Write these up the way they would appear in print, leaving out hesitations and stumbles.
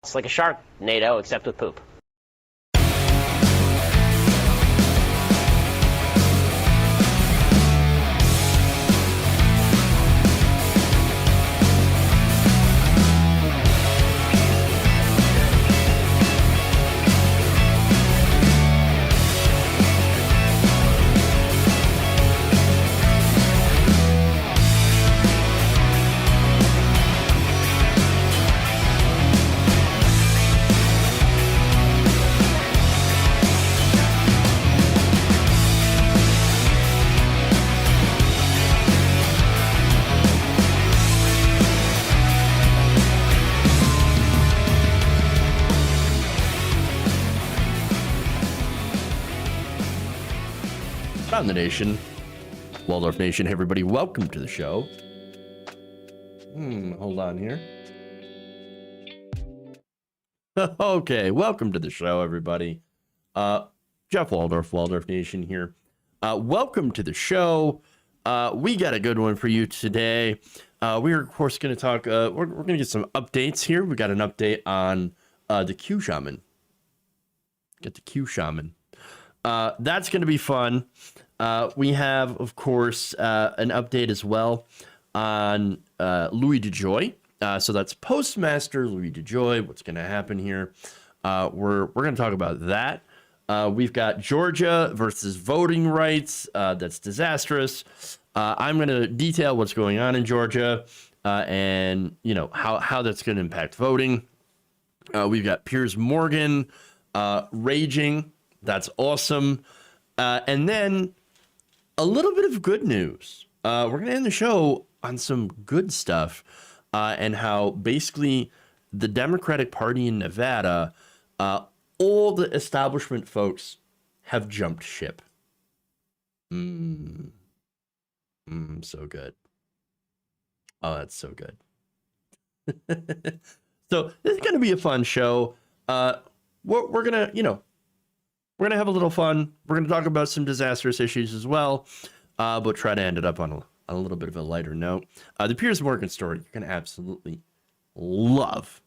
It's like a shark, NATO, except with poop. Around the nation, Waldorf Nation, hey everybody, welcome to the show. Hold on here. Okay, welcome to the show, everybody. Jeff Waldorf, Waldorf Nation here. Welcome to the show. We got a good one for you today. We're of course going to talk. We're going to get some updates here. We got an update on the Q Shaman. Get the Q Shaman. That's going to be fun. We have, of course, an update as well on Louis Dejoy. So that's Postmaster Louis Dejoy. What's going to happen here? We're going to talk about that. We've got Georgia versus voting rights. That's disastrous. I'm going to detail what's going on in Georgia and you know how that's going to impact voting. We've got Piers Morgan raging. That's awesome. And then a little bit of good news. We're going to end the show on some good stuff and how basically the Democratic Party in Nevada, all the establishment folks have jumped ship. So good. Oh, that's so good. So this is going to be a fun show. We're going to, we're going to have a little fun. We're going to talk about some disastrous issues as well, but try to end it up on a little bit of a lighter note. The Piers Morgan story, you're going to absolutely love.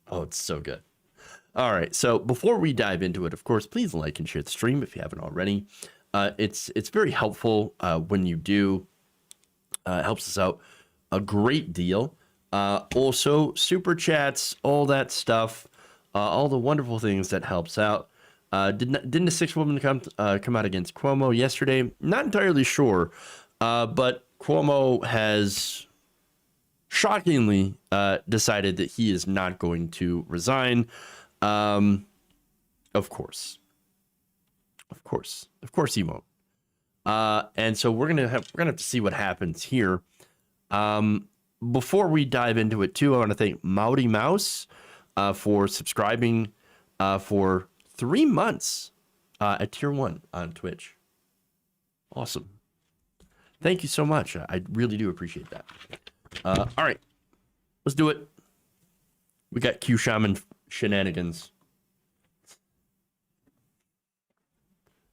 Oh, it's so good. All right, so before we dive into it, of course, please like and share the stream if you haven't already. It's very helpful when you do. It helps us out a great deal. Also, super chats, all that stuff, all the wonderful things that helps out. Didn't the sixth woman come out against Cuomo yesterday? Not entirely sure, but Cuomo has shockingly decided that he is not going to resign. Of course he won't. And so we're gonna have to see what happens here. Before we dive into it too, I want to thank Mowdy Mouse for subscribing for 3 months at tier 1 on Twitch. Awesome. Thank you so much. I really do appreciate that. All right, let's do it. We got Q Shaman shenanigans.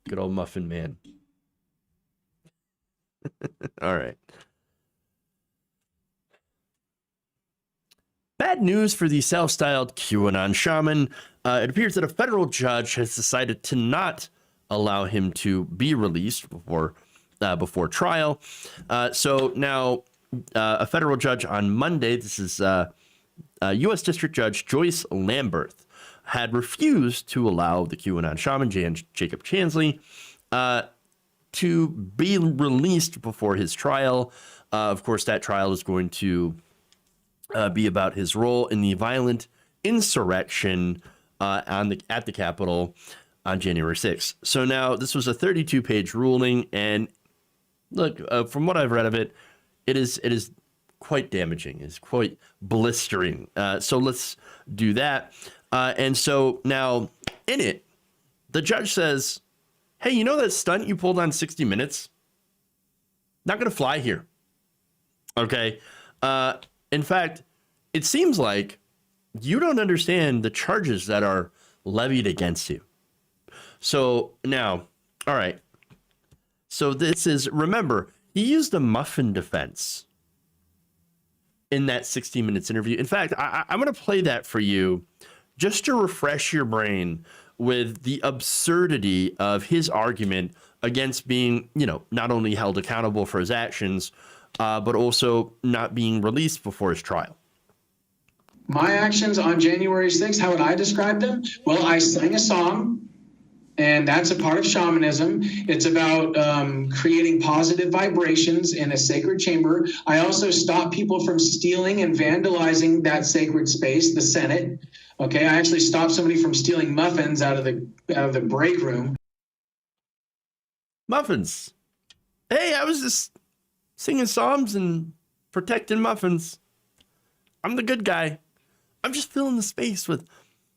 Good old Muffin Man. All right. Bad news for the self-styled QAnon Shaman. It appears that a federal judge has decided to not allow him to be released before trial. So now a federal judge on Monday, this is U.S. District Judge Joyce Lamberth, had refused to allow the QAnon Shaman, Jacob Chansley, to be released before his trial. Of course, that trial is going to be about his role in the violent insurrection at the Capitol on January 6th. So now this was a 32-page ruling, and look, from what I've read of it, it is quite damaging. It's quite blistering. So let's do that. And so now in it, the judge says, hey, you know that stunt you pulled on 60 Minutes? Not going to fly here. Okay. In fact, it seems like you don't understand the charges that are levied against you. So now, all right. So this is, remember, he used a muffin defense in that 60 Minutes interview. In fact, I'm going to play that for you just to refresh your brain with the absurdity of his argument against being, not only held accountable for his actions, but also not being released before his trial. My actions on January 6th, how would I describe them? Well, I sang a song, and that's a part of shamanism. It's about creating positive vibrations in a sacred chamber. I also stop people from stealing and vandalizing that sacred space, the Senate. Okay, I actually stopped somebody from stealing muffins out of the break room. Muffins. Hey, I was just singing psalms and protecting muffins. I'm the good guy. I'm just filling the space with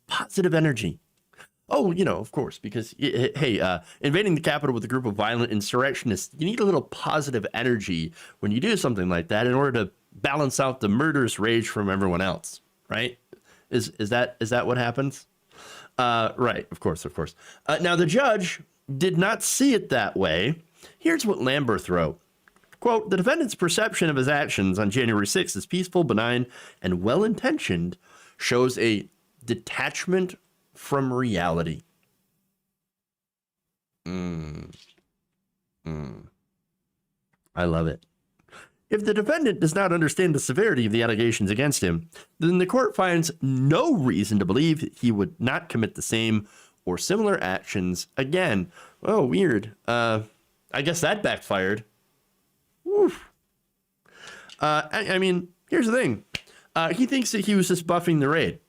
positive energy. Oh, of course, because, hey, invading the Capitol with a group of violent insurrectionists, you need a little positive energy when you do something like that in order to balance out the murderous rage from everyone else, right? Is that what happens? Right, of course. Now, the judge did not see it that way. Here's what Lamberth wrote. Quote, the defendant's perception of his actions on January 6th as peaceful, benign, and well-intentioned shows a detachment from reality. I love it. If the defendant does not understand the severity of the allegations against him, then the court finds no reason to believe he would not commit the same or similar actions again. Oh, weird. I guess that backfired. Oof. I mean, here's the thing. He thinks that he was just buffing the raid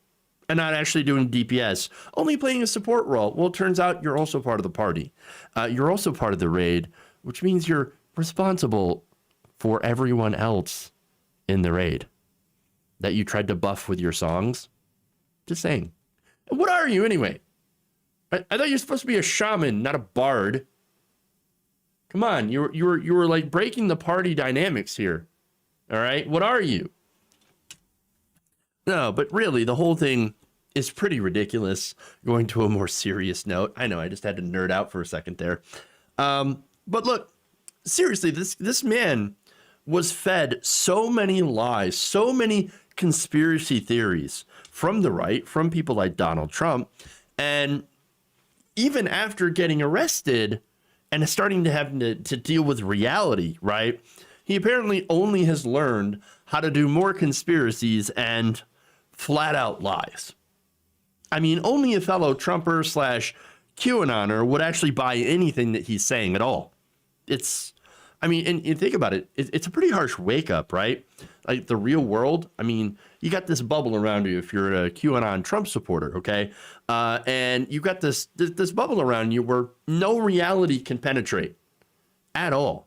and not actually doing DPS, only playing a support role. Well, it turns out you're also part of the party. You're also part of the raid, which means you're responsible for everyone else in the raid that you tried to buff with your songs. Just saying. What are you anyway? I thought you were supposed to be a shaman, not a bard. Come on, you were like breaking the party dynamics here. All right, what are you? No, but really, the whole thing is pretty ridiculous. Going to a more serious note. I know, I just had to nerd out for a second there. But look, seriously, this man was fed so many lies, so many conspiracy theories from the right, from people like Donald Trump. And even after getting arrested and starting to have to deal with reality, right? He apparently only has learned how to do more conspiracies and flat out lies. I mean, only a fellow Trumper / QAnoner would actually buy anything that he's saying at all. And think about it. It's a pretty harsh wake up, right? Like the real world. I mean, you got this bubble around you if you're a QAnon Trump supporter, okay? And you got this bubble around you where no reality can penetrate at all.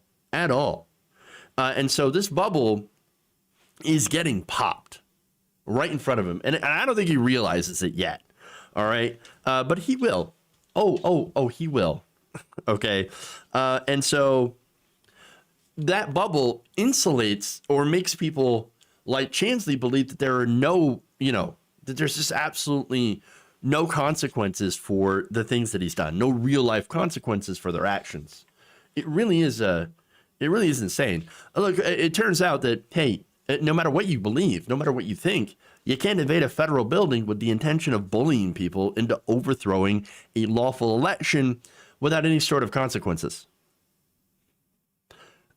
And so this bubble is getting popped right in front of him. And I don't think he realizes it yet. All right. But he will. Oh, he will. Okay. And so that bubble insulates or makes people like Chansley believe that there are no, that there's just absolutely no consequences for the things that he's done. No real life consequences for their actions. It really is insane. Look, it turns out that, hey, no matter what you believe, no matter what you think, you can't invade a federal building with the intention of bullying people into overthrowing a lawful election without any sort of consequences.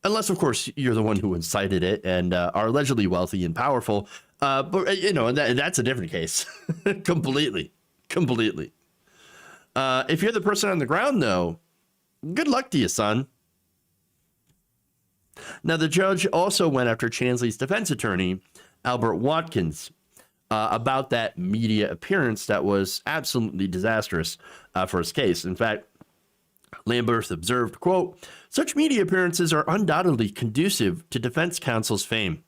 Unless, of course, you're the one who incited it and are allegedly wealthy and powerful. But that's a different case. Completely. If you're the person on the ground, though, good luck to you, son. Now, the judge also went after Chansley's defense attorney, Albert Watkins, about that media appearance that was absolutely disastrous for his case. In fact, Lamberth observed, quote, such media appearances are undoubtedly conducive to defense counsel's fame,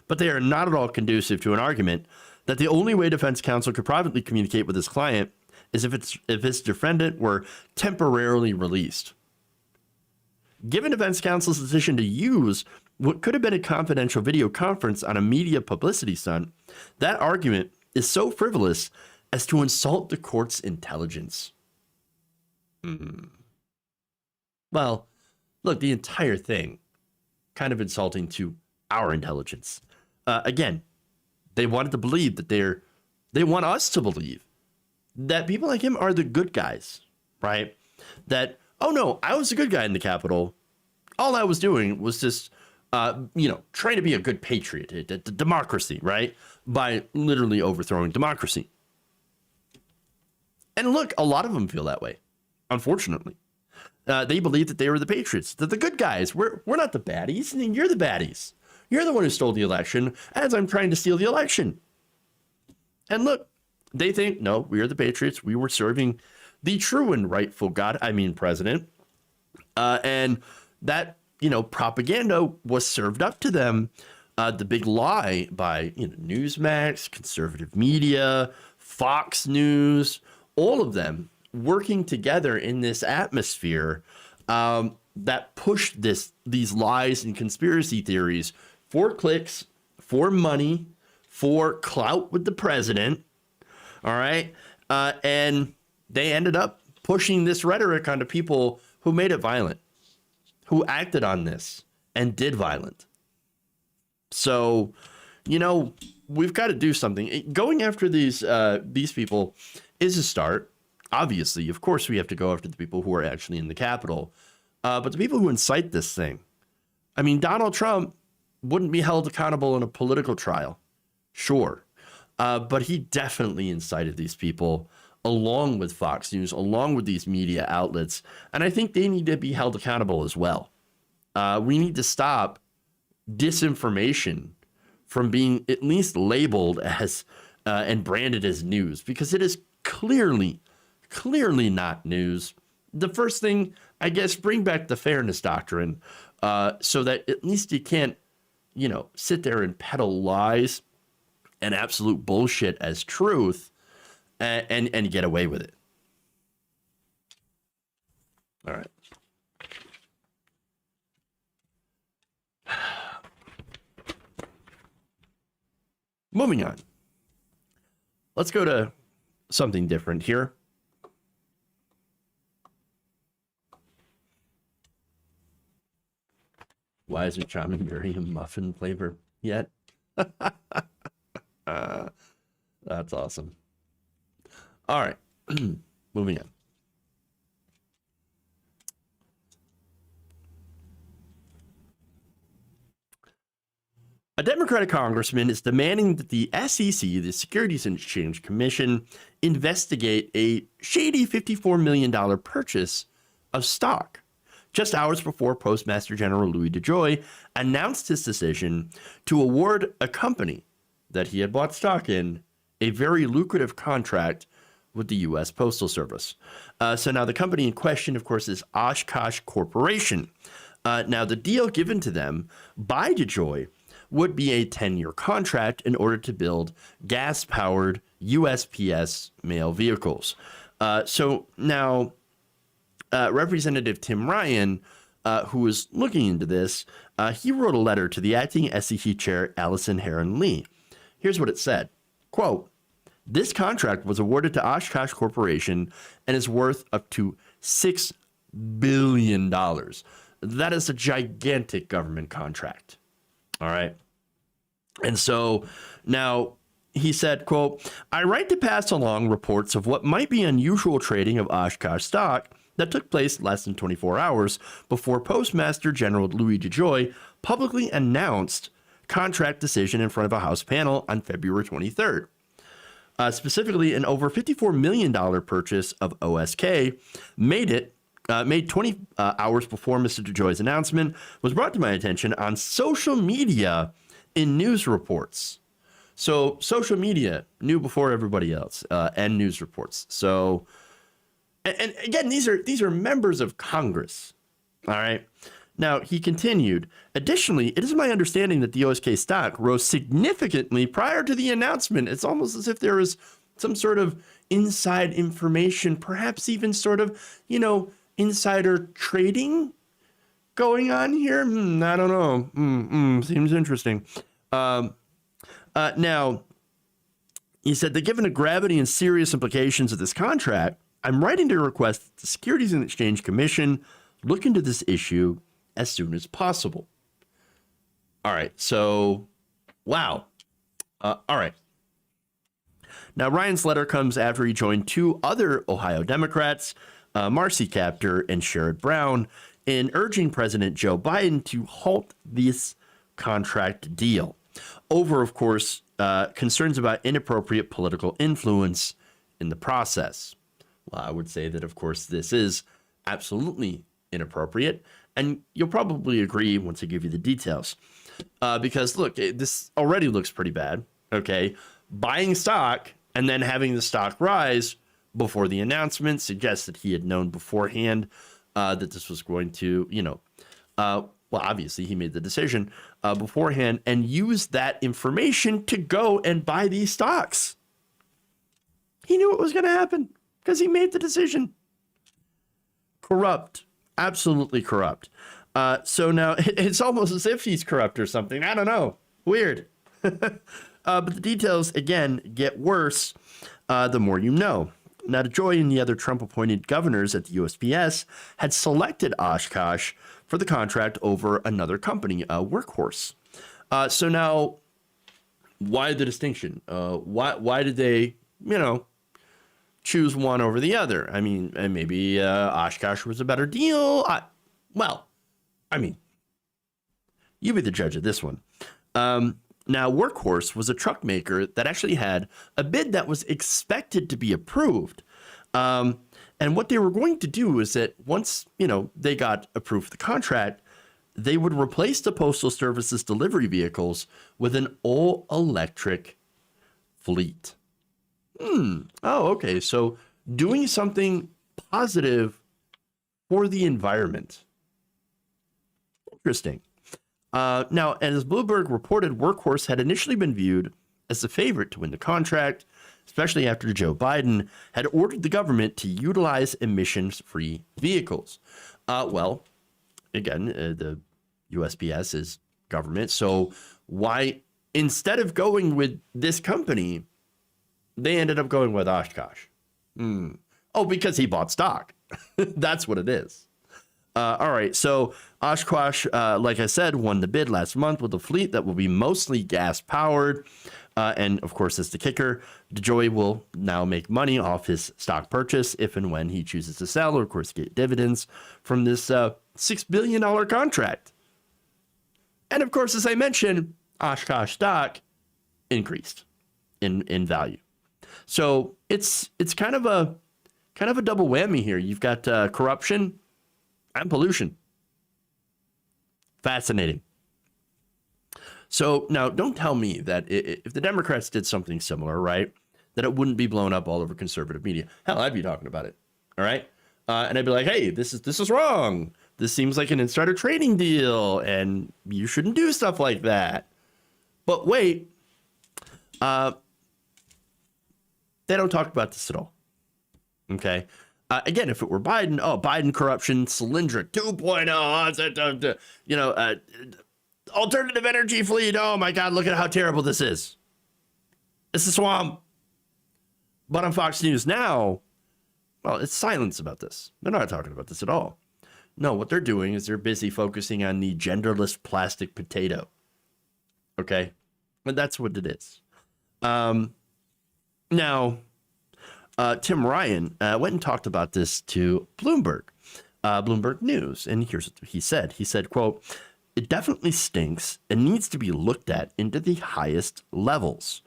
but they are not at all conducive to an argument that the only way defense counsel could privately communicate with his client is if his defendant were temporarily released. Given defense counsel's decision to use what could have been a confidential video conference on a media publicity stunt, that argument is so frivolous as to insult the court's intelligence. Well, look, the entire thing kind of insulting to our intelligence. Again, they wanted to believe that they want us to believe that people like him are the good guys, right? That, oh no, I was a good guy in the Capitol. All I was doing was just, trying to be a good patriot, democracy, right? By literally overthrowing democracy. And look, a lot of them feel that way, unfortunately. They believe that they were the patriots, that the good guys. We're not the baddies, and you're the baddies. You're the one who stole the election, as I'm trying to steal the election. And look, they think, no, we are the patriots. We were serving the true and rightful president. And that, propaganda was served up to them. The big lie by, Newsmax, conservative media, Fox News, all of them working together in this atmosphere that pushed these lies and conspiracy theories for clicks, for money, for clout with the president. All right. And they ended up pushing this rhetoric onto people who made it violent, who acted on this and did violent. So, we've got to do something. Going after these people is a start. Obviously, of course, we have to go after the people who are actually in the Capitol. But the people who incite this thing, Donald Trump wouldn't be held accountable in a political trial. Sure. But he definitely incited these people along with Fox News, along with these media outlets. And I think they need to be held accountable as well. We need to stop disinformation from being at least labeled as and branded as news, because it is clearly not news. The first thing, I guess, bring back the fairness doctrine so that at least you can't, sit there and peddle lies and absolute bullshit as truth and get away with it. All right. Moving on. Let's go to something different here. Why isn't Shaman Berry a muffin flavor yet? That's awesome. All right. Moving on. A Democratic congressman is demanding that the SEC, the Securities and Exchange Commission, investigate a shady $54 million purchase of stock, just hours before Postmaster General Louis Dejoy announced his decision to award a company that he had bought stock in a very lucrative contract with the U.S. Postal Service. So now the company in question, of course, is Oshkosh Corporation. Now, the deal given to them by Dejoy would be a 10-year contract in order to build gas-powered USPS mail vehicles. So now Representative Tim Ryan, who was looking into this, he wrote a letter to the acting SEC chair, Allison Heron-Lee. Here's what it said. Quote, "This contract was awarded to Oshkosh Corporation and is worth up to $6 billion. That is a gigantic government contract. All right. And so now he said, quote, "I write to pass along reports of what might be unusual trading of Oshkosh stock that took place less than 24 hours before Postmaster General Louis Dejoy publicly announced contract decision in front of a House panel on February 23rd. Specifically, an over $54 million purchase of OSK made 20 hours before Mr. Dejoy's announcement was brought to my attention on social media in news reports." So social media knew before everybody else, and news reports. So, and again, these are members of Congress. All right. Now, he continued, "Additionally, it is my understanding that the OSK stock rose significantly prior to the announcement. It's almost as if there is some sort of inside information, perhaps even sort of, insider trading going on here. I don't know. Seems interesting." Now, he said that given the gravity and serious implications of this contract, I'm writing to request that the Securities and Exchange Commission look into this issue as soon as possible. All right. So, wow. All right. Now, Ryan's letter comes after he joined two other Ohio Democrats, Marcy Kaptur and Sherrod Brown, in urging President Joe Biden to halt this contract deal over, of course, concerns about inappropriate political influence in the process. Well, I would say that, of course, this is absolutely inappropriate, and you'll probably agree once I give you the details. Because, look, this already looks pretty bad, okay? Buying stock and then having the stock rise before the announcement suggests that he had known beforehand that this was going to, well, obviously he made the decision beforehand and used that information to go and buy these stocks. He knew it was going to happen because he made the decision. Corrupt, absolutely corrupt. So now it's almost as if he's corrupt or something. I don't know. Weird. But the details, again, get worse the more you know. Now, Dejoy and the other Trump-appointed governors at the USPS had selected Oshkosh for the contract over another company, Workhorse. So now, why the distinction? Why did they, choose one over the other? I mean, maybe Oshkosh was a better deal. You be the judge of this one. Now, Workhorse was a truck maker that actually had a bid that was expected to be approved. And what they were going to do is that once, they got approved for the contract, they would replace the Postal Service's delivery vehicles with an all-electric fleet. Oh, okay. So doing something positive for the environment. Interesting. Now, as Bloomberg reported, Workhorse had initially been viewed as the favorite to win the contract, especially after Joe Biden had ordered the government to utilize emissions-free vehicles. Well, again, the USPS is government, so why, instead of going with this company, they ended up going with Oshkosh? Oh, because he bought stock. That's what it is. All right, so Oshkosh, like I said, won the bid last month with a fleet that will be mostly gas-powered. And, of course, as the kicker, Dejoy will now make money off his stock purchase if and when he chooses to sell or, of course, get dividends from this $6 billion contract. And, of course, as I mentioned, Oshkosh stock increased in value. So it's kind of a double whammy here. You've got corruption and pollution. Fascinating. So now don't tell me that if the Democrats did something similar, right, that it wouldn't be blown up all over conservative media. Hell, I'd be talking about it. All right. And I'd be like, hey, this is wrong. This seems like an insider trading deal and you shouldn't do stuff like that. But wait, they don't talk about this at all. Okay. Again, if it were Biden, Biden corruption, Solyndra 2.0, alternative energy fleet. Oh my God, look at how terrible this is. It's a swamp. But on Fox News now, well, it's silence about this. They're not talking about this at all. No, what they're doing is they're busy focusing on the genderless plastic potato. Okay? And that's what it is. Now, Tim Ryan went and talked about this to Bloomberg News. And here's what he said. He said, quote, "It definitely stinks and needs to be looked at into the highest levels.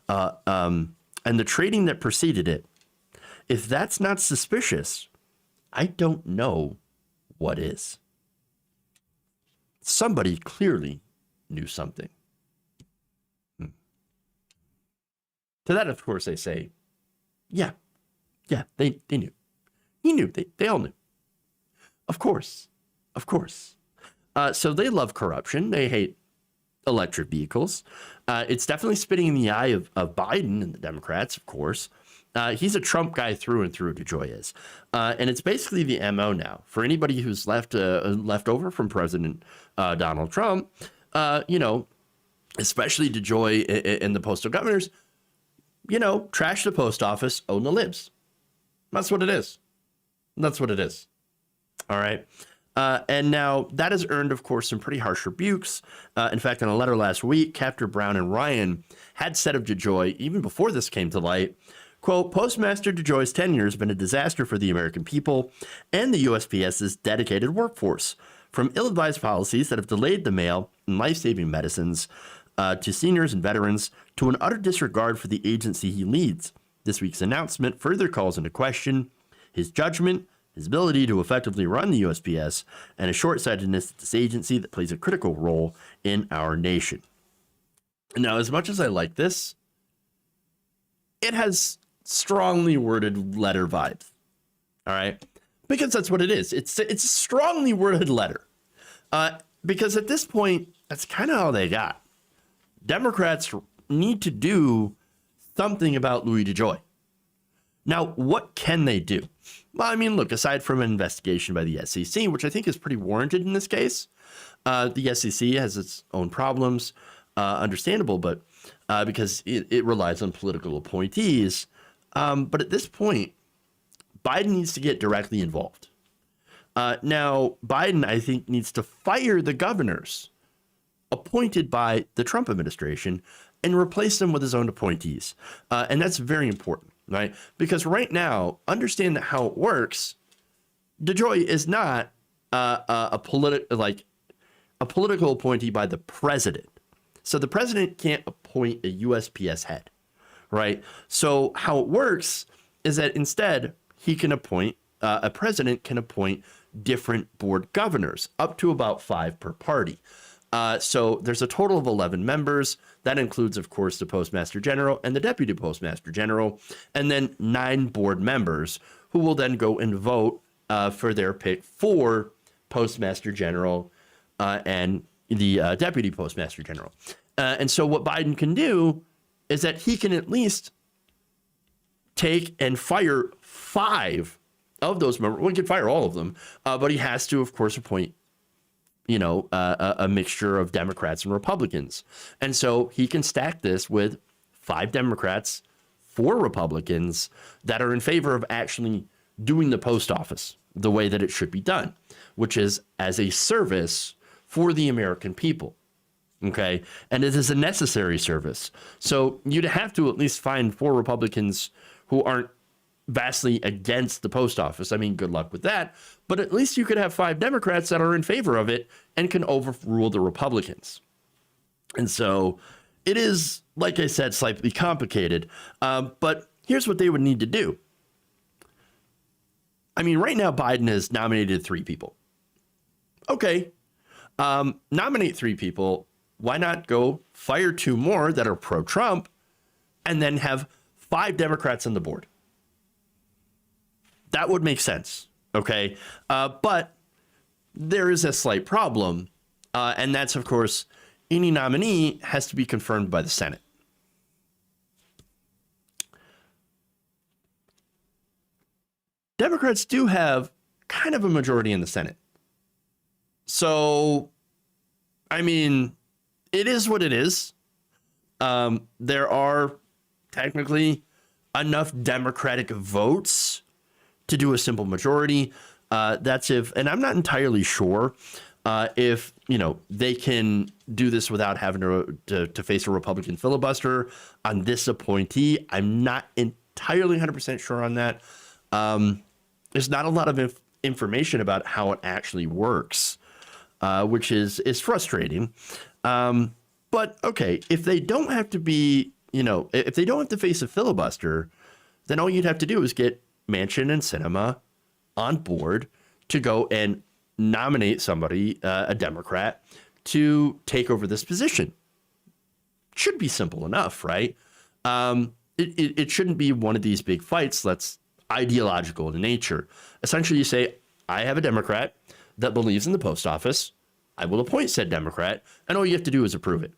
And the trading that preceded it, if that's not suspicious, I don't know what is." Somebody clearly knew something. To that, of course, they say, yeah, they knew. He knew. They all knew. Of course. So they love corruption. They hate electric vehicles. It's definitely spitting in the eye of Biden and the Democrats, of course. He's a Trump guy through and through, Dejoy is. And it's basically the MO now. For anybody who's left over from President Donald Trump, especially Dejoy and the postal governors, trash the post office, own the libs. That's what it is. All right. And now that has earned, of course, some pretty harsh rebukes. In fact, in a letter last week, Captor Brown and Ryan had said of Dejoy, even before this came to light, quote, Postmaster Dejoy's tenure has been a disaster for the American people and the USPS's dedicated workforce. From ill-advised policies that have delayed the mail and life-saving medicines to seniors and veterans, to an utter disregard for the agency he leads. This week's announcement further calls into question his judgment, his ability to effectively run the USPS, and a short-sightedness at this agency that plays a critical role in our nation. Now, as much as I like this, it has strongly worded letter vibes. All right? Because that's what it is. It's a strongly worded letter. Because at this point, that's kind of all they got. Democrats need to do something about Louis Dejoy. Now, what can they do? Well, I mean, look, aside from an investigation by the SEC, which I think is pretty warranted in this case, the SEC has its own problems, understandable, but because it relies on political appointees. But at this point, Biden needs to get directly involved. Now, Biden, I think, needs to fire the governors appointed by the Trump administration and replace them with his own appointees. And that's very important, right? Because right now, understand that how it works, Dejoy is not a political appointee by the president. So the president can't appoint a USPS head, right? So how it works is that instead he can appoint, a president can appoint different board governors, up to about 5 per party. So there's a total of 11 members. That includes, of course, the Postmaster General and the Deputy Postmaster General, and then 9 board members who will then go and vote for their pick for Postmaster General and the Deputy Postmaster General. And so what Biden can do is that he can at least take and fire 5 of those members. Well, he can fire all of them, but he has to, of course, appoint a mixture of Democrats and Republicans. And so he can stack this with 5 Democrats, 4 Republicans that are in favor of actually doing the post office the way that it should be done, which is as a service for the American people. Okay. And it is a necessary service. So you'd have to at least find 4 Republicans who aren't vastly against the post office. I mean, good luck with that. But at least you could have 5 Democrats that are in favor of it and can overrule the Republicans. And so it is, like I said, slightly complicated. But here's what they would need to do. I mean, right now, Biden has nominated 3 people. Okay. Nominate 3 people. Why not go fire 2 more that are pro-Trump and then have 5 Democrats on the board? That would make sense, okay? But there is a slight problem, and that's, of course, any nominee has to be confirmed by the Senate. Democrats do have kind of a majority in the Senate. So, I mean, it is what it is. There are technically enough Democratic votes to do a simple majority. That's if, and I'm not entirely sure if, they can do this without having to face a Republican filibuster on this appointee. I'm not entirely 100% sure on that. There's not a lot of information about how it actually works, which is frustrating. But okay, if they don't have to be, if they don't have to face a filibuster, then all you'd have to do is get Manchin and Sinema on board to go and nominate somebody, a Democrat, to take over this position. Should be simple enough, right? It shouldn't be one of these big fights that's ideological in nature. Essentially, you say, I have a Democrat that believes in the post office. I will appoint said Democrat, and all you have to do is approve it.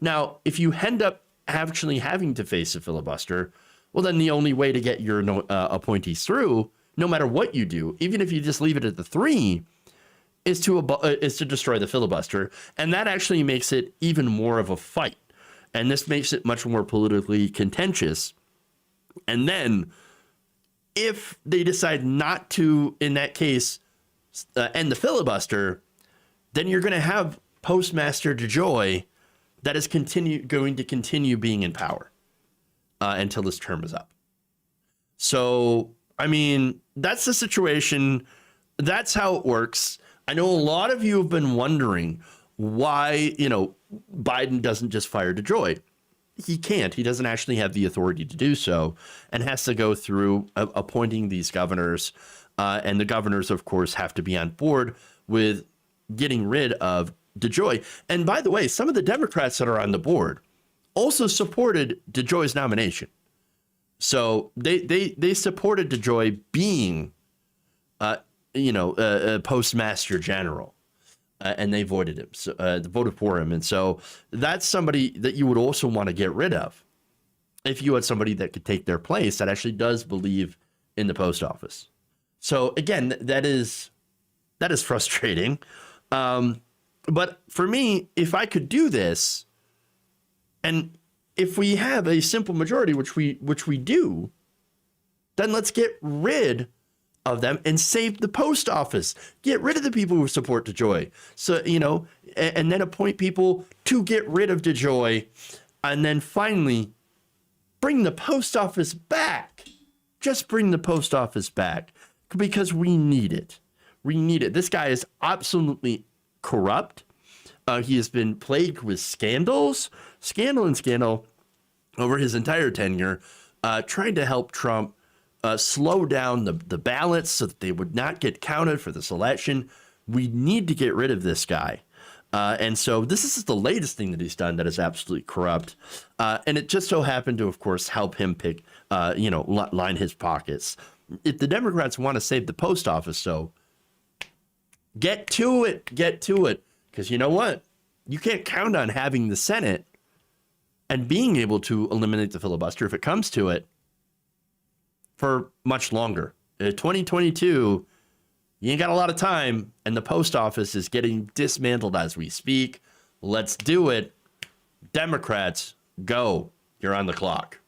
Now, if you end up actually having to face a filibuster, well, then the only way to get your appointees through, no matter what you do, even if you just leave it at the 3, is to destroy the filibuster. And that actually makes it even more of a fight. And this makes it much more politically contentious. And then if they decide not to, in that case, end the filibuster, then you're going to have Postmaster Dejoy that is going to continue being in power until this term is up. So, I mean, that's the situation. That's how it works. I know a lot of you have been wondering why, Biden doesn't just fire Dejoy. He can't. He doesn't actually have the authority to do so, and has to go through appointing these governors. And the governors, of course, have to be on board with getting rid of Dejoy. And by the way, some of the Democrats that are on the board also supported Dejoy's nomination. So they supported Dejoy being, a Postmaster General. And they voted him, voted for him. And so that's somebody that you would also want to get rid of if you had somebody that could take their place that actually does believe in the post office. So again, that is frustrating. But for me, if I could do this, and if we have a simple majority, which we do, then let's get rid of them and save the post office. Get rid of the people who support Dejoy. So, and then appoint people to get rid of Dejoy, and then finally bring the post office back. Just bring the post office back, because we need it. We need it. This guy is absolutely corrupt. He has been plagued with scandal over his entire tenure, trying to help Trump slow down the ballots so that they would not get counted for this election. We need to get rid of this guy. And so this is the latest thing that he's done that is absolutely corrupt. And it just so happened to, of course, help him pick, line his pockets. If the Democrats want to save the post office, so get to it. Because you know what? You can't count on having the Senate and being able to eliminate the filibuster if it comes to it for much longer. 2022, you ain't got a lot of time, and the post office is getting dismantled as we speak. Let's do it. Democrats, go. You're on the clock.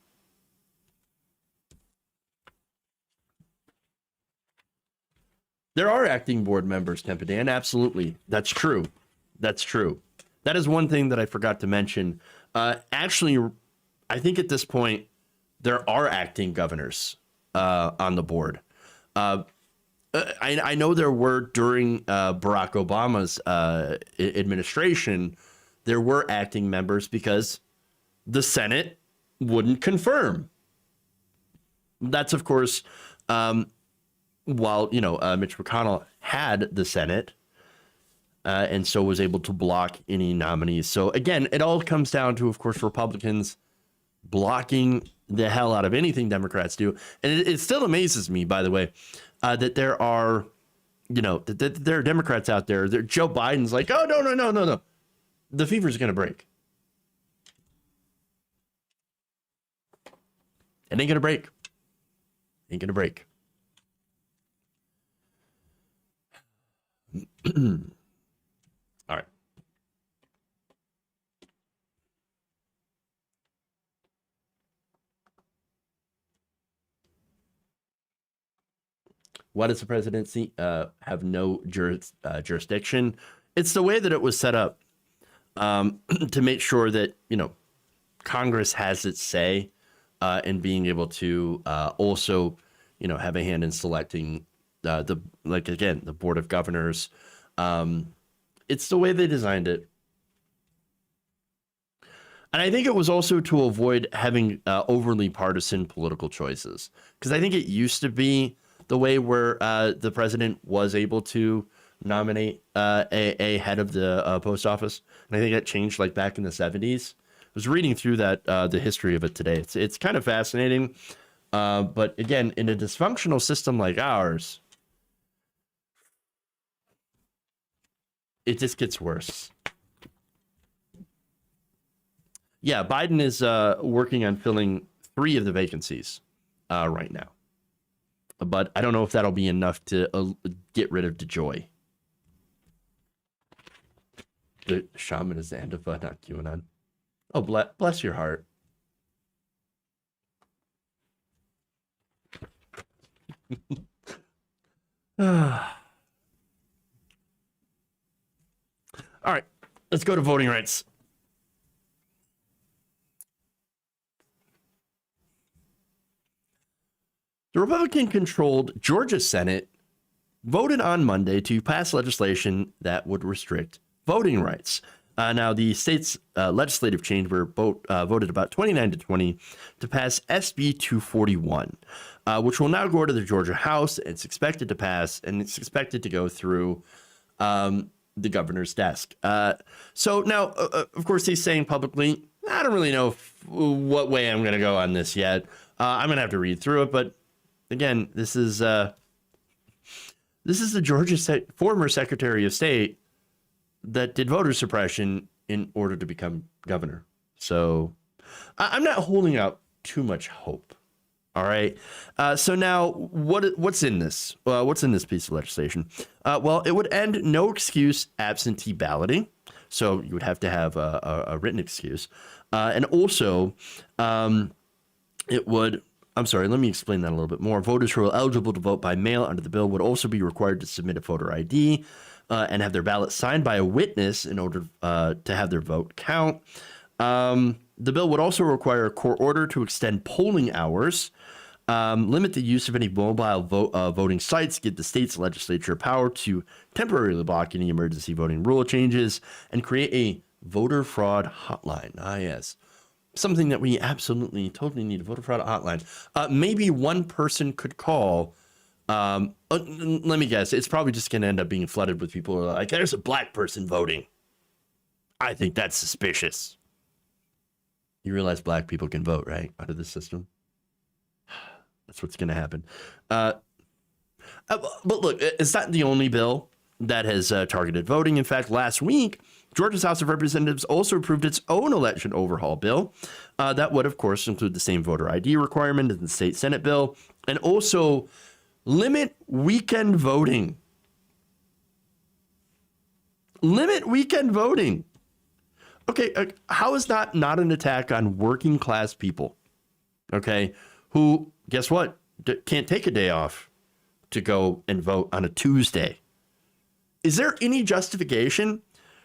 There are acting board members, Tempedan. Absolutely. That's true. That is one thing that I forgot to mention. Actually, I think at this point, there are acting governors on the board. I know there were during Barack Obama's administration, there were acting members because the Senate wouldn't confirm. That's, of course, while, Mitch McConnell had the Senate and so was able to block any nominees. So, again, it all comes down to, of course, Republicans blocking the hell out of anything Democrats do. And it still amazes me, by the way, that there are, there are Democrats out there. Joe Biden's like, oh, no. The fever's going to break. It ain't going to break. Ain't going to break. All right. Why does the presidency have no jurisdiction? It's the way that it was set up to make sure that, Congress has its say in being able to also, have a hand in selecting the Board of Governors. It's the way they designed it. And I think it was also to avoid having overly partisan political choices, because I think it used to be the way where the president was able to nominate a head of the post office. And I think that changed like back in the 70s. I was reading through that, the history of it today. It's kind of fascinating. But again, in a dysfunctional system like ours, it just gets worse. Yeah, Biden is working on filling 3 of the vacancies right now. But I don't know if that'll be enough to get rid of Dejoy. The shaman is Antifa, not QAnon. Oh, bless your heart. All right, let's go to voting rights. The Republican-controlled Georgia Senate voted on Monday to pass legislation that would restrict voting rights. Now, the state's legislative chamber voted about 29-20 to pass SB 241, which will now go to the Georgia House. It's expected to pass, and it's expected to go through the governor's desk. So now, of course, he's saying publicly, I don't really know what way I'm going to go on this yet. I'm going to have to read through it. But again, this is the Georgia former Secretary of State that did voter suppression in order to become governor. So I'm not holding out too much hope. All right. So now what's in this? What's in this piece of legislation? Well, it would end no excuse absentee balloting. So you would have to have a written excuse. And also it would, I'm sorry, let me explain that a little bit more. Voters who are eligible to vote by mail under the bill would also be required to submit a voter ID and have their ballot signed by a witness in order to have their vote count. The bill would also require a court order to extend polling hours, limit the use of any mobile voting sites, give the state's legislature power to temporarily block any emergency voting rule changes, and create a voter fraud hotline. Yes. Something that we absolutely, totally need, a voter fraud hotline. Maybe one person could call. Let me guess. It's probably just going to end up being flooded with people who are like, there's a black person voting. I think that's suspicious. You realize black people can vote, right? Out of the system. That's what's going to happen. But look, it's not the only bill that has targeted voting. In fact, last week, Georgia's House of Representatives also approved its own election overhaul bill that would, of course, include the same voter ID requirement as the state Senate bill, and also limit weekend voting. Limit weekend voting. Okay, how is that not an attack on working class people? Okay, who, guess what, can't take a day off to go and vote on a Tuesday. Is there any justification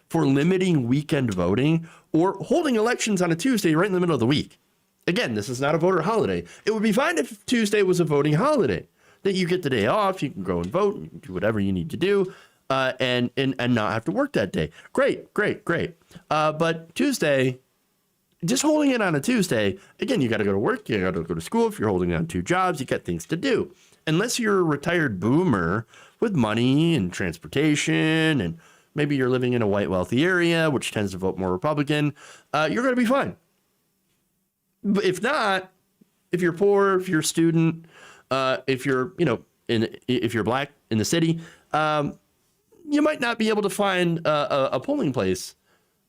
for limiting weekend voting or holding elections on a Tuesday right in the middle of the week? Again, this is not a voter holiday. It would be fine if Tuesday was a voting holiday, that you get the day off, you can go and vote, you can do whatever you need to do, and not have to work that day. Great. But Tuesday, just holding it on a Tuesday, again, you got to go to work, you got to go to school. If you're holding on 2 jobs, you got things to do. Unless you're a retired boomer with money and transportation, and maybe you're living in a white wealthy area, which tends to vote more Republican, you're going to be fine. But if not, if you're poor, if you're a student, if you're, if you're black in the city, you might not be able to find a polling place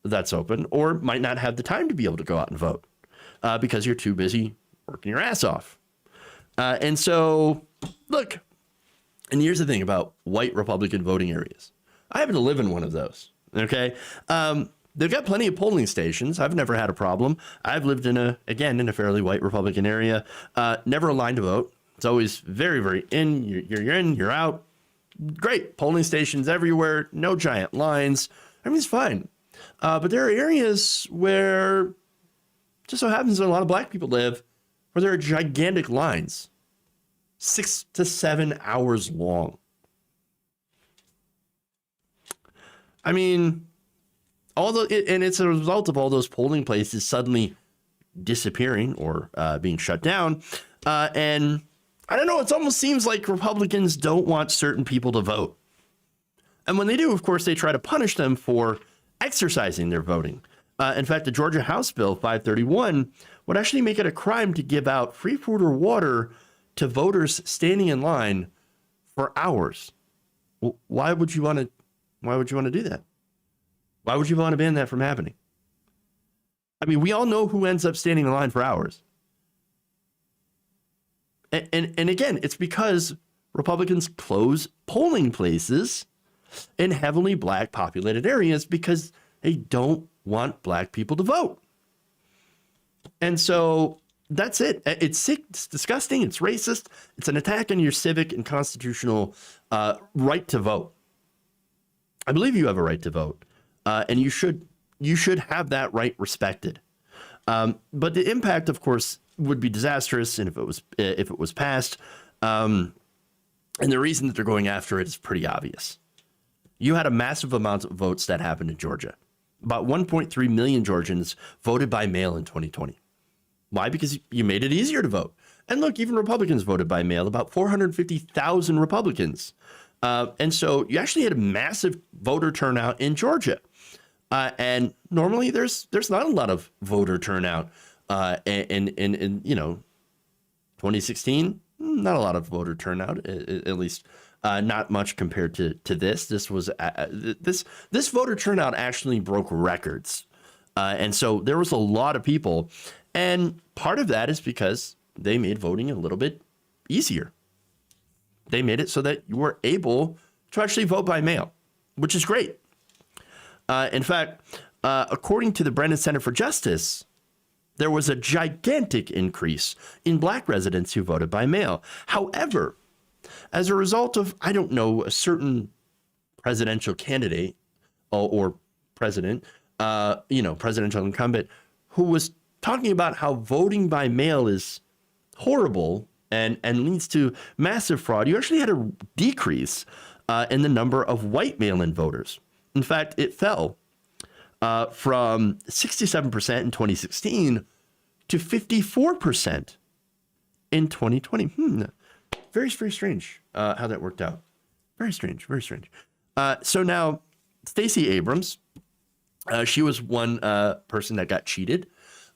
that's open, or might not have the time to be able to go out and vote because you're too busy working your ass off. And so, look, and here's the thing about white Republican voting areas. I happen to live in one of those, okay? They've got plenty of polling stations. I've never had a problem. I've lived in a fairly white Republican area. Never a line to vote. It's always very, very in. You're in, you're out. Great. Polling stations everywhere. No giant lines. I mean, it's fine. But there are areas where just so happens that a lot of black people live where there are gigantic lines, 6 to 7 hours long. I mean, and it's a result of all those polling places suddenly disappearing or being shut down. And I don't know, it almost seems like Republicans don't want certain people to vote. And when they do, of course, they try to punish them for exercising their voting. In fact, the Georgia House Bill 531 would actually make it a crime to give out free food or water to voters standing in line for hours. Well, why would you want to do that? Why would you want to ban that from happening? I mean, we all know who ends up standing in line for hours. And again, it's because Republicans close polling places in heavily black populated areas because they don't want black people to vote. And so that's it. It's sick, it's disgusting, it's racist, it's an attack on your civic and constitutional right to vote. I believe you have a right to vote. and you should have that right respected. But the impact, of course, would be disastrous, and if it was passed, and the reason that they're going after it is pretty obvious. You had a massive amount of votes that happened in Georgia. About 1.3 million Georgians voted by mail in 2020. Why? Because you made it easier to vote. And look, even Republicans voted by mail, about 450,000 Republicans. And so you actually had a massive voter turnout in Georgia. And normally there's not a lot of voter turnout in 2016. Not a lot of voter turnout, at least not much compared to this. This was this voter turnout actually broke records. And so there was a lot of people. And part of that is because they made voting a little bit easier. They made it so that you were able to actually vote by mail, which is great. In fact, according to the Brennan Center for Justice, there was a gigantic increase in Black residents who voted by mail. However, as a result of, I don't know, a certain presidential candidate or president, presidential incumbent who was talking about how voting by mail is horrible and leads to massive fraud, you actually had a decrease in the number of white mail-in voters. In fact, it fell from 67% in 2016 to 54% in 2020. Very, very strange how that worked out. Very strange, very strange. So now, Stacey Abrams, she was one person that got cheated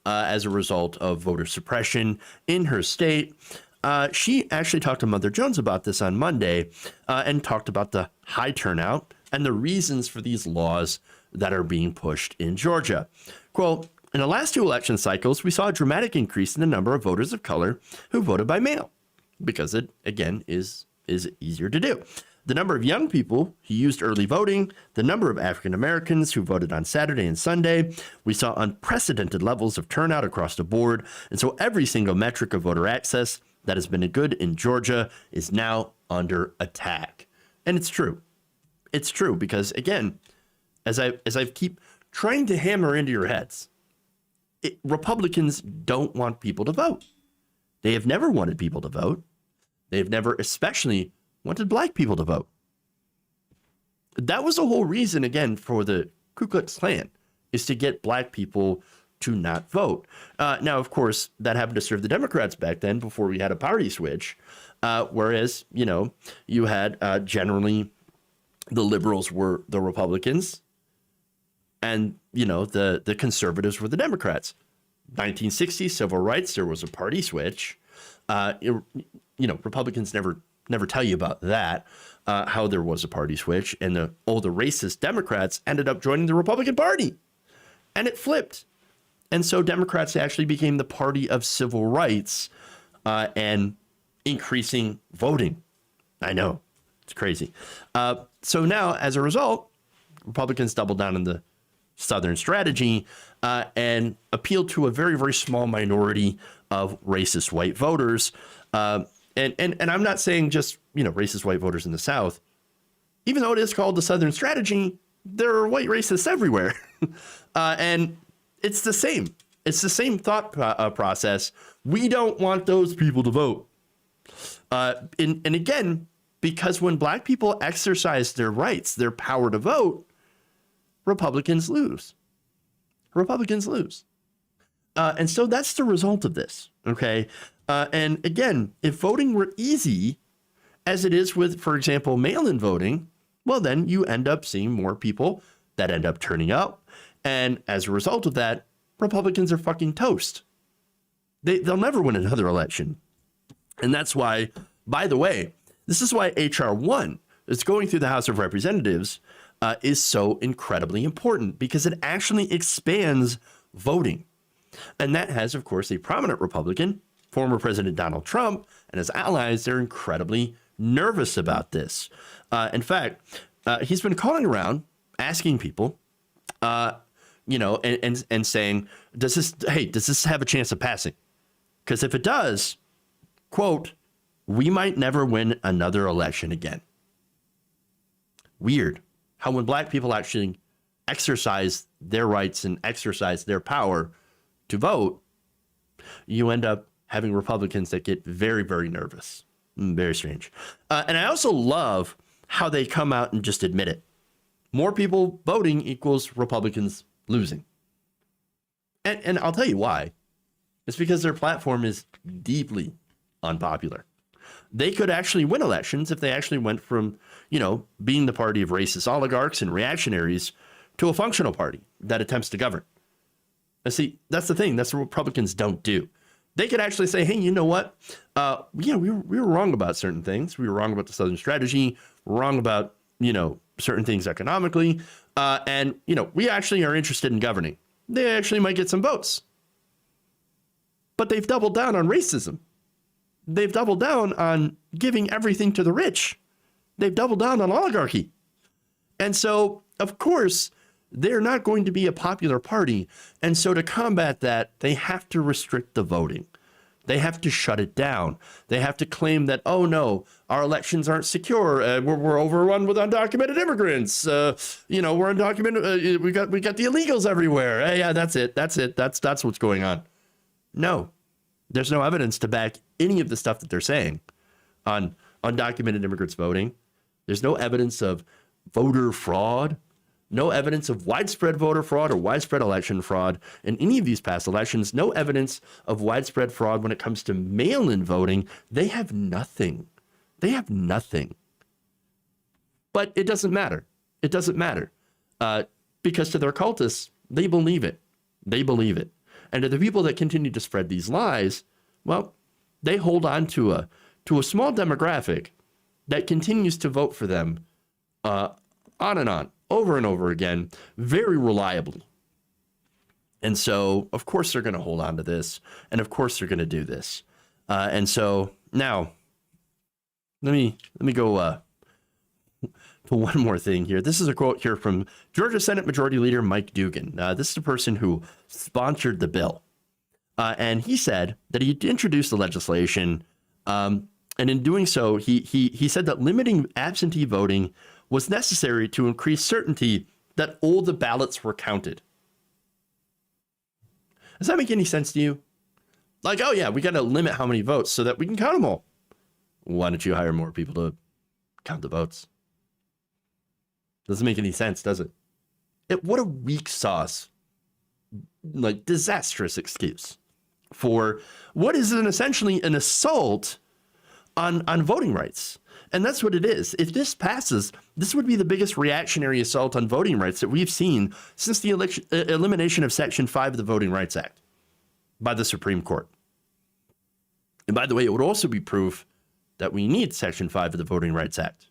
as a result of voter suppression in her state. She actually talked to Mother Jones about this on Monday and talked about the high turnout and the reasons for these laws that are being pushed in Georgia. Quote, in the last two election cycles, we saw a dramatic increase in the number of voters of color who voted by mail because it, again, is easier to do. The number of young people who used early voting, the number of African Americans who voted on Saturday and Sunday, we saw unprecedented levels of turnout across the board. And so every single metric of voter access that has been good in Georgia is now under attack. And it's true. It's true because, again, as I keep trying to hammer into your heads, Republicans don't want people to vote. They have never wanted people to vote. They have never especially wanted Black people to vote. That was the whole reason, again, for the Ku Klux Klan, is to get Black people to not vote. Now, of course, that happened to serve the Democrats back then before we had a party switch, whereas, you had generally the liberals were the Republicans and, the conservatives were the Democrats. 1960s, civil rights, there was a party switch. Republicans never tell you about that, how there was a party switch, and the racist Democrats ended up joining the Republican Party, and it flipped. And so Democrats actually became the party of civil rights and increasing voting. I know, it's crazy. So now, as a result, Republicans doubled down on the Southern strategy and appealed to a very, very small minority of racist white voters. And I'm not saying just, racist white voters in the South. Even though it is called the Southern strategy, there are white racists everywhere. And it's the same. It's the same thought process. We don't want those people to vote. And again, because when Black people exercise their rights, their power to vote, Republicans lose. Republicans lose. And so that's the result of this. Okay. And again, if voting were easy, as it is with, for example, mail-in voting, well, then you end up seeing more people that end up turning out. And as a result of that, Republicans are fucking toast. They'll never win another election. And that's why, by the way, this is why H.R. 1 that's going through the House of Representatives is so incredibly important, because it actually expands voting. And that has, of course, a prominent Republican, former President Donald Trump, and his allies. They're incredibly nervous about this. In fact, he's been calling around, asking people, and saying, does this have a chance of passing? Because if it does, quote, we might never win another election again. Weird how when Black people actually exercise their rights and exercise their power to vote, you end up having Republicans that get very, very nervous. Very strange. And I also love how they come out and just admit it. More people voting equals Republicans losing. And I'll tell you why. It's because their platform is deeply unpopular. They could actually win elections if they actually went from, being the party of racist oligarchs and reactionaries to a functional party that attempts to govern. And see, that's the thing. That's what Republicans don't do. They could actually say, hey, you know what? We were wrong about certain things. We were wrong about the Southern strategy. We're wrong about, certain things economically. And we actually are interested in governing. They actually might get some votes. But they've doubled down on racism. They've doubled down on giving everything to the rich. They've doubled down on oligarchy. And so, of course, they're not going to be a popular party. And so to combat that, they have to restrict the voting. They have to shut it down. They have to claim that, oh, no, our elections aren't secure. We're overrun with undocumented immigrants. We're undocumented. We got the illegals everywhere. Yeah, that's it. That's what's going on. No, there's no evidence to back any of the stuff that they're saying on undocumented immigrants voting. There's no evidence of voter fraud. No evidence of widespread voter fraud or widespread election fraud in any of these past elections. No evidence of widespread fraud when it comes to mail-in voting. They have nothing. They have nothing. But it doesn't matter. It doesn't matter. Because to their cultists, they believe it. They believe it. And to the people that continue to spread these lies, well, they hold on to a small demographic that continues to vote for them on and on, over and over again, very reliably. And so, of course, they're going to hold on to this. And of course, they're going to do this. And so now, let me go to one more thing here. This is a quote here from Georgia Senate Majority Leader Mike Dugan. This is the person who sponsored the bill. And he said that he introduced the legislation. And in doing so, he said that limiting absentee voting was necessary to increase certainty that all the ballots were counted. Does that make any sense to you? Like, oh yeah, we got to limit how many votes so that we can count them all. Why don't you hire more people to count the votes? Doesn't make any sense, does it? What a weak sauce, like disastrous excuse for what is essentially an assault on voting rights. And that's what it is. If this passes, this would be the biggest reactionary assault on voting rights that we've seen since the elimination of Section 5 of the Voting Rights Act by the Supreme Court. And by the way, it would also be proof that we need Section 5 of the Voting Rights Act.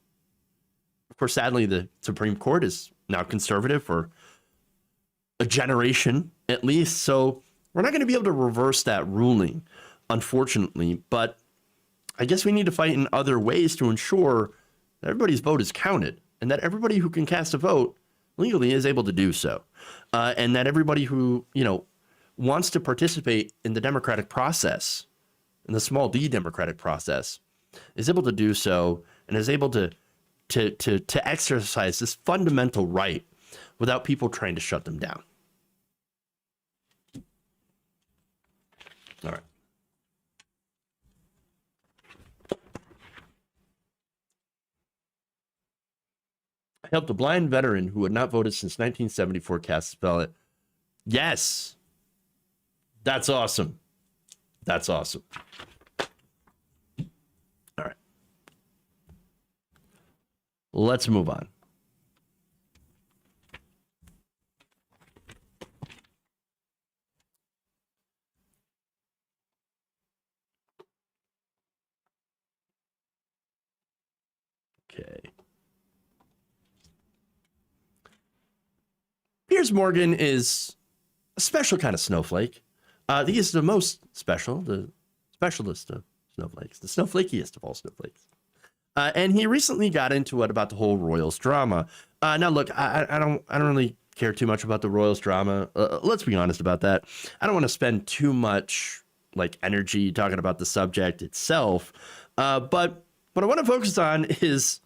Of course, sadly, the Supreme Court is now conservative for a generation at least. So we're not going to be able to reverse that ruling, unfortunately. But I guess we need to fight in other ways to ensure that everybody's vote is counted and that everybody who can cast a vote legally is able to do so. And that everybody who, wants to participate in the democratic process, in the small d democratic process, is able to do so and is able to exercise this fundamental right without people trying to shut them down. All right. I helped a blind veteran who had not voted since 1974 cast his ballot. Yes. That's awesome. That's awesome. All right. Let's move on. Okay. Piers Morgan is a special kind of snowflake. He is the most special, the specialist of snowflakes, the snowflakiest of all snowflakes. And he recently got into it about the whole Royals drama. Now, look, I don't really care too much about the Royals drama. Let's be honest about that. I don't want to spend too much energy talking about the subject itself. But what I want to focus on is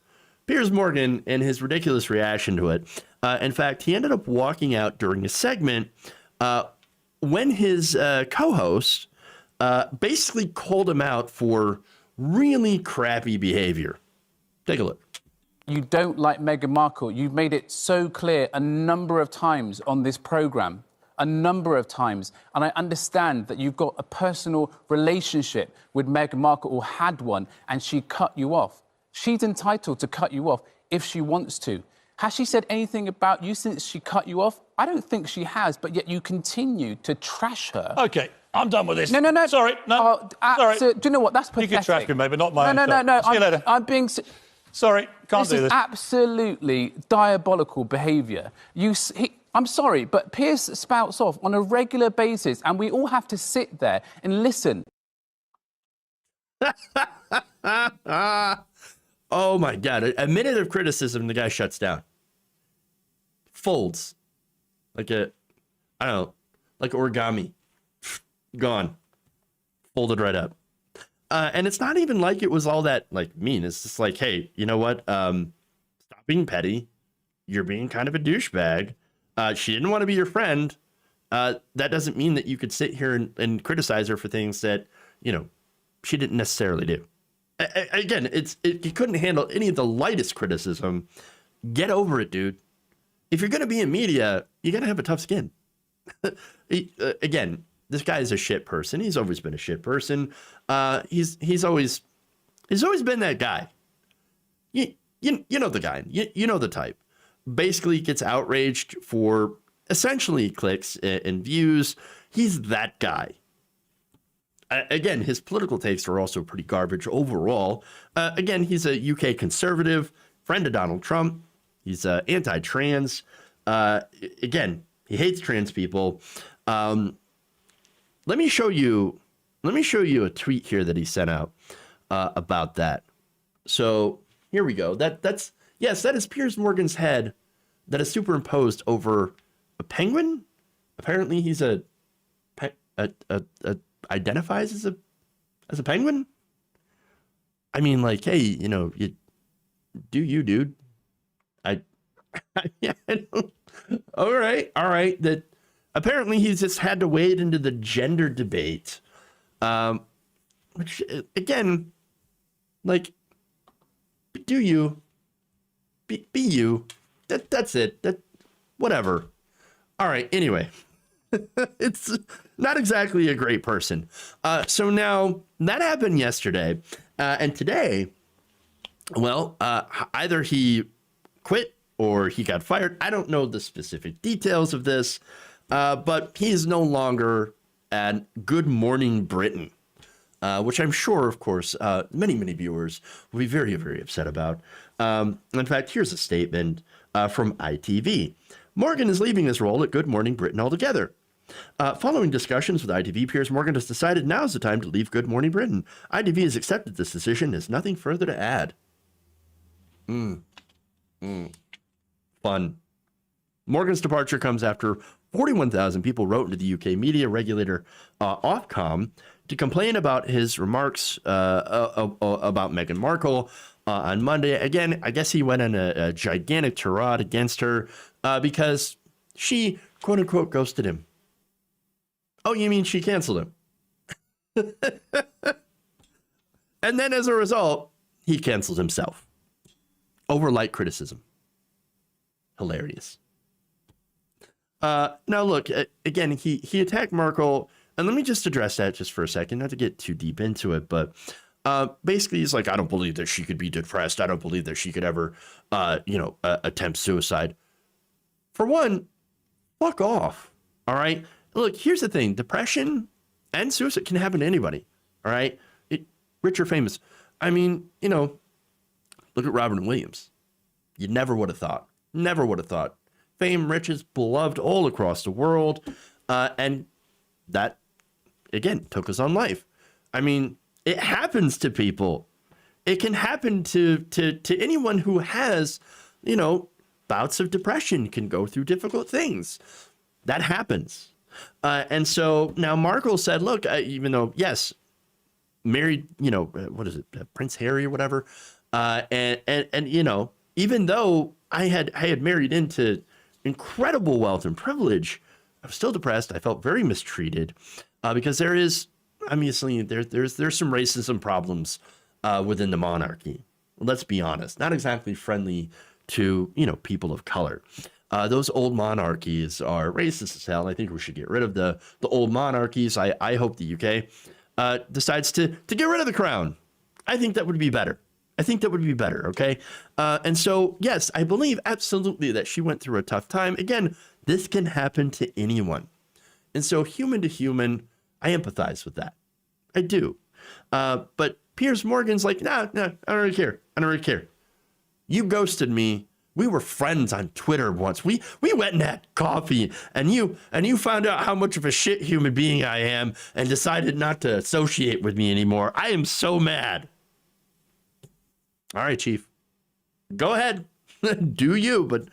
Piers Morgan and his ridiculous reaction to it. In fact, he ended up walking out during a segment when his co-host basically called him out for really crappy behavior. Take a look. You don't like Meghan Markle. You've made it so clear a number of times on this programme, a number of times. And I understand that you've got a personal relationship with Meghan Markle, or had one, and she cut you off. She's entitled to cut you off if she wants to. Has she said anything about you since she cut you off? I don't think she has, but yet you continue to trash her. OK, I'm done with this. No. Sorry, no. Sorry. Do you know what? That's pathetic. You can trash me, maybe, not my No. See you later. I'm being... Sorry, can't do This is this. absolutely diabolical behaviour. I'm sorry, but Piers spouts off on a regular basis, and we all have to sit there and listen. Oh my God. A minute of criticism, the guy shuts down. Folds. Like like origami. Gone. Folded right up. And it's not even like it was all that mean. It's just like, hey, you know what? Stop being petty. You're being kind of a douchebag. She didn't want to be your friend. That doesn't mean that you could sit here and criticize her for things that, she didn't necessarily do. Again, you couldn't handle any of the lightest criticism. Get over it, dude. If you're going to be in media, you got to have a tough skin. Again, this guy is a shit person. He's always been a shit person. He's always been that guy. You know the guy. You know the type. Basically gets outraged for essentially clicks and views. He's that guy. Again, his political takes are also pretty garbage overall. Again, he's a UK conservative, friend of Donald Trump. He's anti-trans. Again, he hates trans people. Let me show you a tweet here that he sent out about that. So here we go. That is Piers Morgan's head that is superimposed over a penguin. Apparently, he's identifies as a penguin. I mean, like, hey, you do you, dude. All right. That apparently he's just had to wade into the gender debate, which again, like, do you be you? That's it. Whatever. All right. Anyway. It's not exactly a great person. So now that happened yesterday. And today, well, either he quit or he got fired. I don't know the specific details of this, but he is no longer at Good Morning Britain, which I'm sure, of course, many viewers will be very, very upset about. In fact, here's a statement from ITV. Morgan is leaving his role at Good Morning Britain altogether. Following discussions with ITV, Piers Morgan has decided now is the time to leave Good Morning Britain. ITV has accepted this decision and has nothing further to add. Fun. Morgan's departure comes after 41,000 people wrote into the UK media regulator Ofcom to complain about his remarks about Meghan Markle on Monday. Again, I guess he went on a gigantic tirade against her because she, quote unquote, ghosted him. Oh, you mean she canceled him? And then as a result, he canceled himself over light criticism. Hilarious. Now, look, again, he attacked Markle. And let me just address that just for a second, not to get too deep into it. But basically, he's like, I don't believe that she could be depressed. I don't believe that she could ever, attempt suicide. For one, fuck off. All right. Look, here's the thing. Depression and suicide can happen to anybody. All right. Rich or famous. I mean, look at Robin Williams. You never would have thought. Never would have thought. Fame, riches, beloved all across the world. And that, again, took his own life. I mean, it happens to people. It can happen to anyone who has, bouts of depression, can go through difficult things. That happens. And so now Markle said, look, even though, yes, married, what is it, Prince Harry or whatever. And even though I had married into incredible wealth and privilege, I was still depressed. I felt very mistreated because there is, obviously, there's some racism problems within the monarchy. Let's be honest, not exactly friendly to, people of color. Those old monarchies are racist as hell. I think we should get rid of the old monarchies. I hope the UK decides to get rid of the crown. I think that would be better. Okay. And so, yes, I believe absolutely that she went through a tough time. Again, this can happen to anyone. And so human to human, I empathize with that. I do. But Piers Morgan's like, no, I don't really care. You ghosted me. We were friends on Twitter once. We went and had coffee, and you found out how much of a shit human being I am and decided not to associate with me anymore. I am so mad. All right, Chief. Go ahead. Do you, but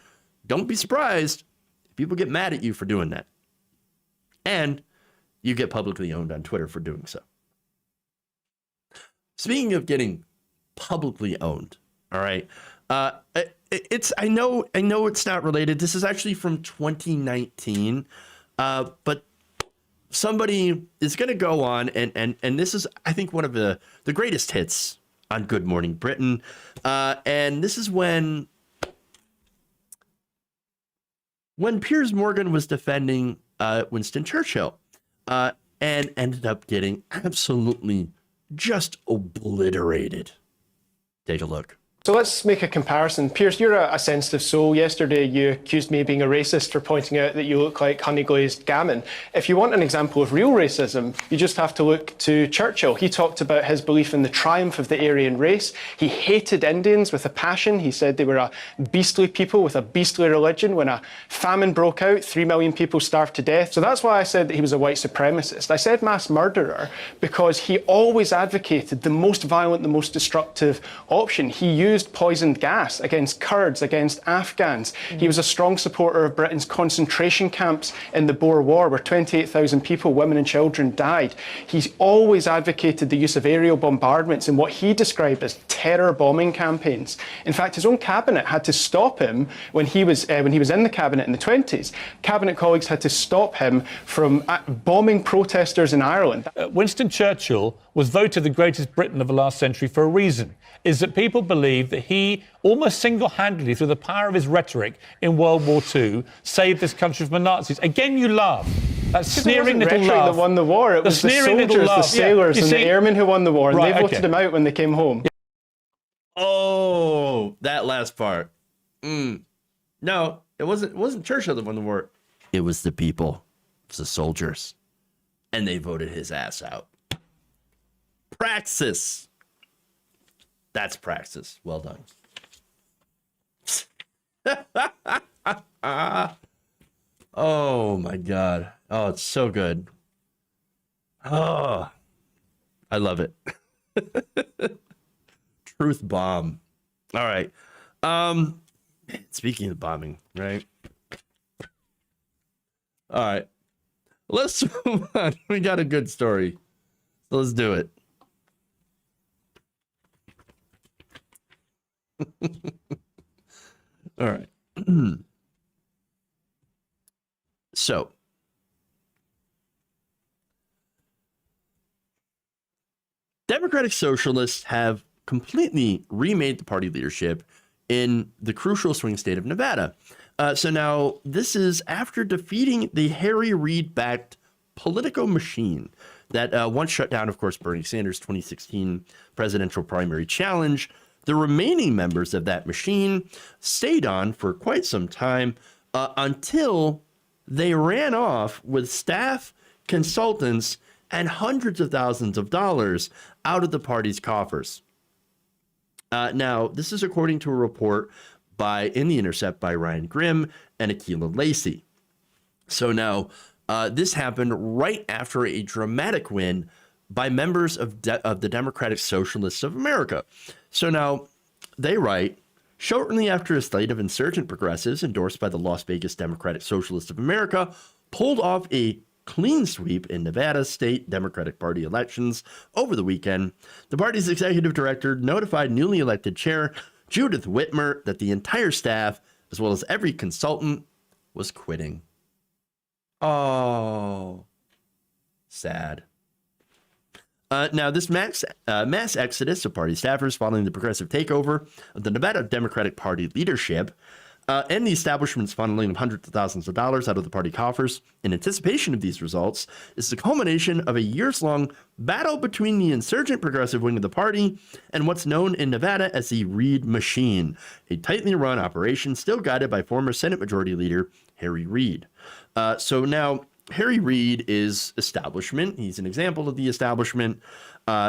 don't be surprised if people get mad at you for doing that. And you get publicly owned on Twitter for doing so. Speaking of getting publicly owned, all right, I know it's not related. This is actually from 2019, but somebody is going to go on and this is, I think, one of the greatest hits on Good Morning Britain, and this is when Piers Morgan was defending Winston Churchill, and ended up getting absolutely just obliterated. Take a look. So let's make a comparison. Piers, you're a sensitive soul. Yesterday, you accused me of being a racist for pointing out that you look like honey-glazed gammon. If you want an example of real racism, you just have to look to Churchill. He talked about his belief in the triumph of the Aryan race. He hated Indians with a passion. He said they were a beastly people with a beastly religion. When a famine broke out, 3 million people starved to death. So that's why I said that he was a white supremacist. I said mass murderer because he always advocated the most violent, the most destructive option. He used poisoned gas against Kurds, against Afghans. He was a strong supporter of Britain's concentration camps in the Boer War, where 28,000 people, women and children, died. He's always advocated the use of aerial bombardments in what he described as terror bombing campaigns. In fact, his own cabinet had to stop him when he was in the cabinet in the 20s. Cabinet colleagues had to stop him from bombing protesters in Ireland. Winston Churchill was voted the greatest Briton of the last century for a reason, is that people believe that he almost single-handedly, through the power of his rhetoric in World War II, saved this country from the Nazis. Again, you laugh. That sneering little laugh. That won the war. It was the soldiers, the sailors, and the airmen who won the war, and they voted him out when they came home. Oh, that last part. No, it wasn't Churchill that won the war. It was the people. It was the soldiers. And they voted his ass out. Praxis. That's praxis. Well done. Oh my God. Oh, it's so good. Oh, I love it. Truth bomb. All right. Speaking of bombing, right? All right. Let's move on. We got a good story. So let's do it. All right. So, Democratic Socialists have completely remade the party leadership in the crucial swing state of Nevada. So now this is after defeating the Harry Reid-backed Politico machine that once shut down, of course, Bernie Sanders' 2016 presidential primary challenge. The remaining members of that machine stayed on for quite some time until they ran off with staff, consultants, and hundreds of thousands of dollars out of the party's coffers. Now, this is according to a report in The Intercept by Ryan Grimm and Akilah Lacey. So now, this happened right after a dramatic win by members of the Democratic Socialists of America. So now they write, shortly after a slate of insurgent progressives endorsed by the Las Vegas Democratic Socialists of America pulled off a clean sweep in Nevada state Democratic Party elections over the weekend, the party's executive director notified newly elected chair Judith Whitmer that the entire staff, as well as every consultant, was quitting. Oh, sad. Now, this mass exodus of party staffers following the progressive takeover of the Nevada Democratic Party leadership and the establishment's funneling of hundreds of thousands of dollars out of the party coffers in anticipation of these results is the culmination of a years-long battle between the insurgent progressive wing of the party and what's known in Nevada as the Reid Machine, a tightly run operation still guided by former Senate Majority Leader Harry Reid. So now, Harry Reid is establishment. He's an example of the establishment.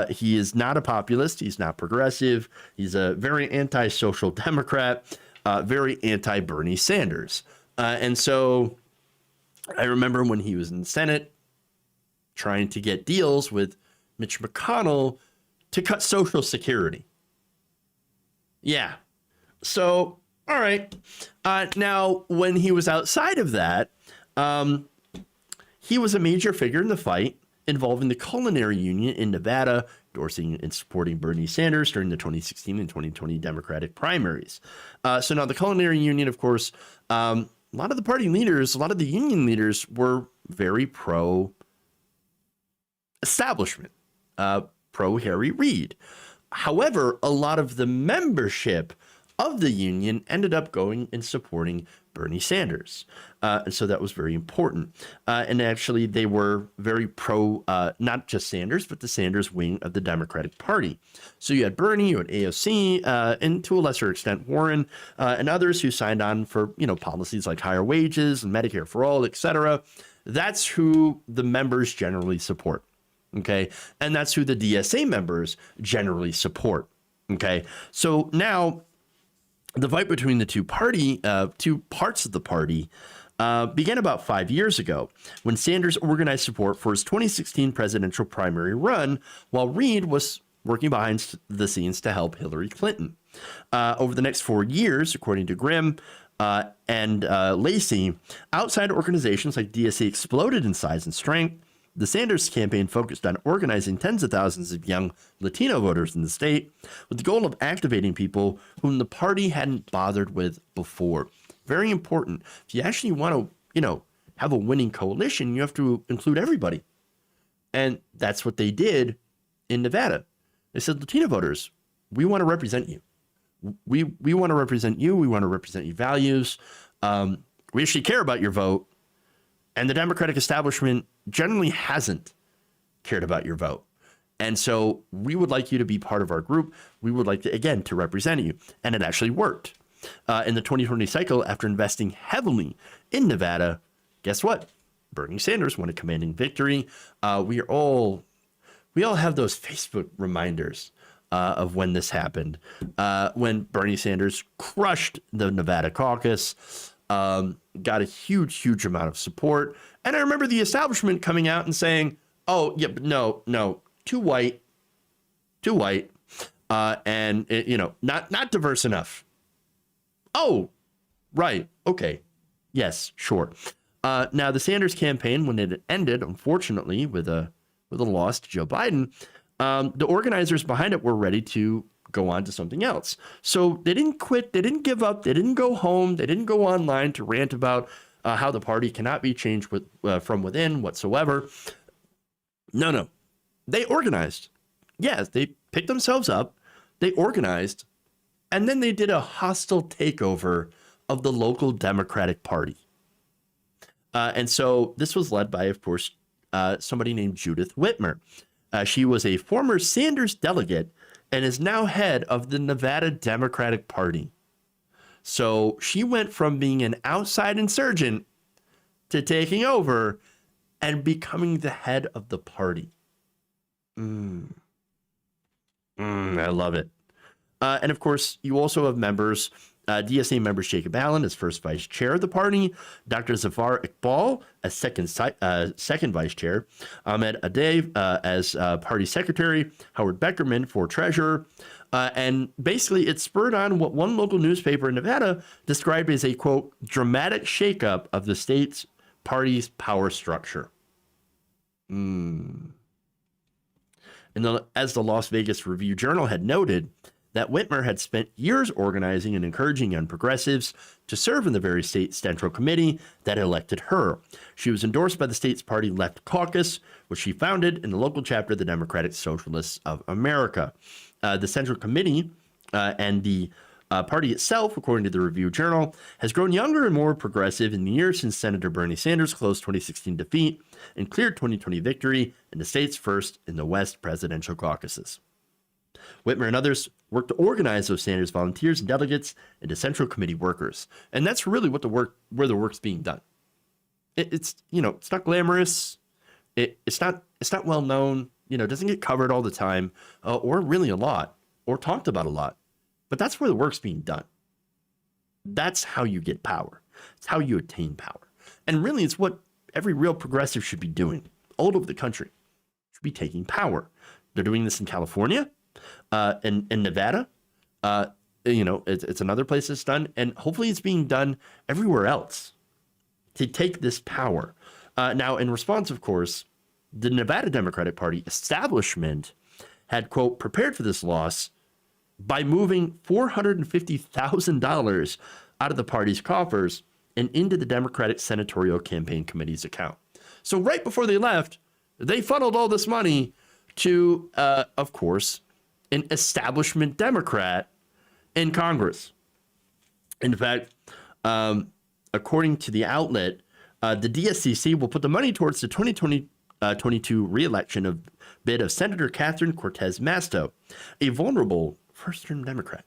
He is not a populist. He's not progressive. He's a very anti-social Democrat, very anti-Bernie Sanders. And so I remember when he was in the Senate trying to get deals with Mitch McConnell to cut Social Security. Yeah. So, all right. Now, when he was outside of that, he was a major figure in the fight involving the Culinary Union in Nevada, endorsing and supporting Bernie Sanders during the 2016 and 2020 Democratic primaries. So now the Culinary Union, of course, a lot of the party leaders, a lot of the union leaders were very pro-establishment, pro-Harry Reid. However, a lot of the membership of the union ended up going and supporting Bernie Sanders. And so that was very important. And actually, they were very pro, not just Sanders, but the Sanders wing of the Democratic Party. So you had Bernie, you had AOC, and to a lesser extent, Warren, and others who signed on for, policies like higher wages and Medicare for all, et cetera. That's who the members generally support. Okay. And that's who the DSA members generally support. Okay. So now, the fight between the two parts of the party began about 5 years ago when Sanders organized support for his 2016 presidential primary run, while Reid was working behind the scenes to help Hillary Clinton. Over the next 4 years, according to Grimm and Lacey, outside organizations like DSA exploded in size and strength. The Sanders campaign focused on organizing tens of thousands of young Latino voters in the state with the goal of activating people whom the party hadn't bothered with before. Very important. If you actually want to, have a winning coalition, you have to include everybody. And that's what they did in Nevada. They said, Latino voters, we want to represent you. We want to represent you. We want to represent your values. We actually care about your vote. And the Democratic establishment generally hasn't cared about your vote. And so we would like you to be part of our group. We would like to, again, to represent you. And it actually worked. In the 2020 cycle, after investing heavily in Nevada, guess what? Bernie Sanders won a commanding victory. We all have those Facebook reminders of when this happened, when Bernie Sanders crushed the Nevada caucus, got a huge amount of support. And I remember the establishment coming out and saying, oh, yeah, but no, too white, and, not diverse enough. Oh, right. Okay. Yes, sure. Now, the Sanders campaign, when it ended, unfortunately, with a loss to Joe Biden, the organizers behind it were ready to go on to something else. So they didn't quit. They didn't give up. They didn't go home. They didn't go online to rant about how the party cannot be changed from within whatsoever. No. They organized. Yes, they picked themselves up. They organized. And then they did a hostile takeover of the local Democratic Party. And so this was led by, of course, somebody named Judith Whitmer. She was a former Sanders delegate and is now head of the Nevada Democratic Party. So she went from being an outside insurgent to taking over and becoming the head of the party. I love it. And of course, you also have members, DSA members Jacob Allen as first vice chair of the party, Dr. Zafar Iqbal as second vice chair, Ahmed Adey as party secretary, Howard Beckerman for treasurer. And basically, it spurred on what one local newspaper in Nevada described as a, quote, dramatic shakeup of the state's party's power structure. And as the Las Vegas Review Journal had noted, that Whitmer had spent years organizing and encouraging young progressives to serve in the very state central committee that elected her. She was endorsed by the state's party Left Caucus, which she founded in the local chapter of the Democratic Socialists of America. The central committee and the party itself, according to the Review-Journal, has grown younger and more progressive in the years since Senator Bernie Sanders' close 2016 defeat and clear 2020 victory in the state's first in the West presidential caucuses. Whitmer and others worked to organize those Sanders volunteers and delegates into Central Committee workers, and that's really what where the work's being done. It's not glamorous, it's not well known, it doesn't get covered all the time, or really a lot, or talked about a lot, but that's where the work's being done. That's how you get power. It's how you attain power, and really, it's what every real progressive should be doing all over the country. Should be taking power. They're doing this in California. In Nevada, it's another place it's done, and hopefully it's being done everywhere else to take this power. Now, in response, of course, the Nevada Democratic Party establishment had, quote, prepared for this loss by moving $450,000 out of the party's coffers and into the Democratic Senatorial Campaign Committee's account. So right before they left, they funneled all this money to, of course, an establishment Democrat in Congress. In fact, according to the outlet, the DSCC will put the money towards the 2022 re-election bid of Senator Catherine Cortez Masto, a vulnerable first-term Democrat.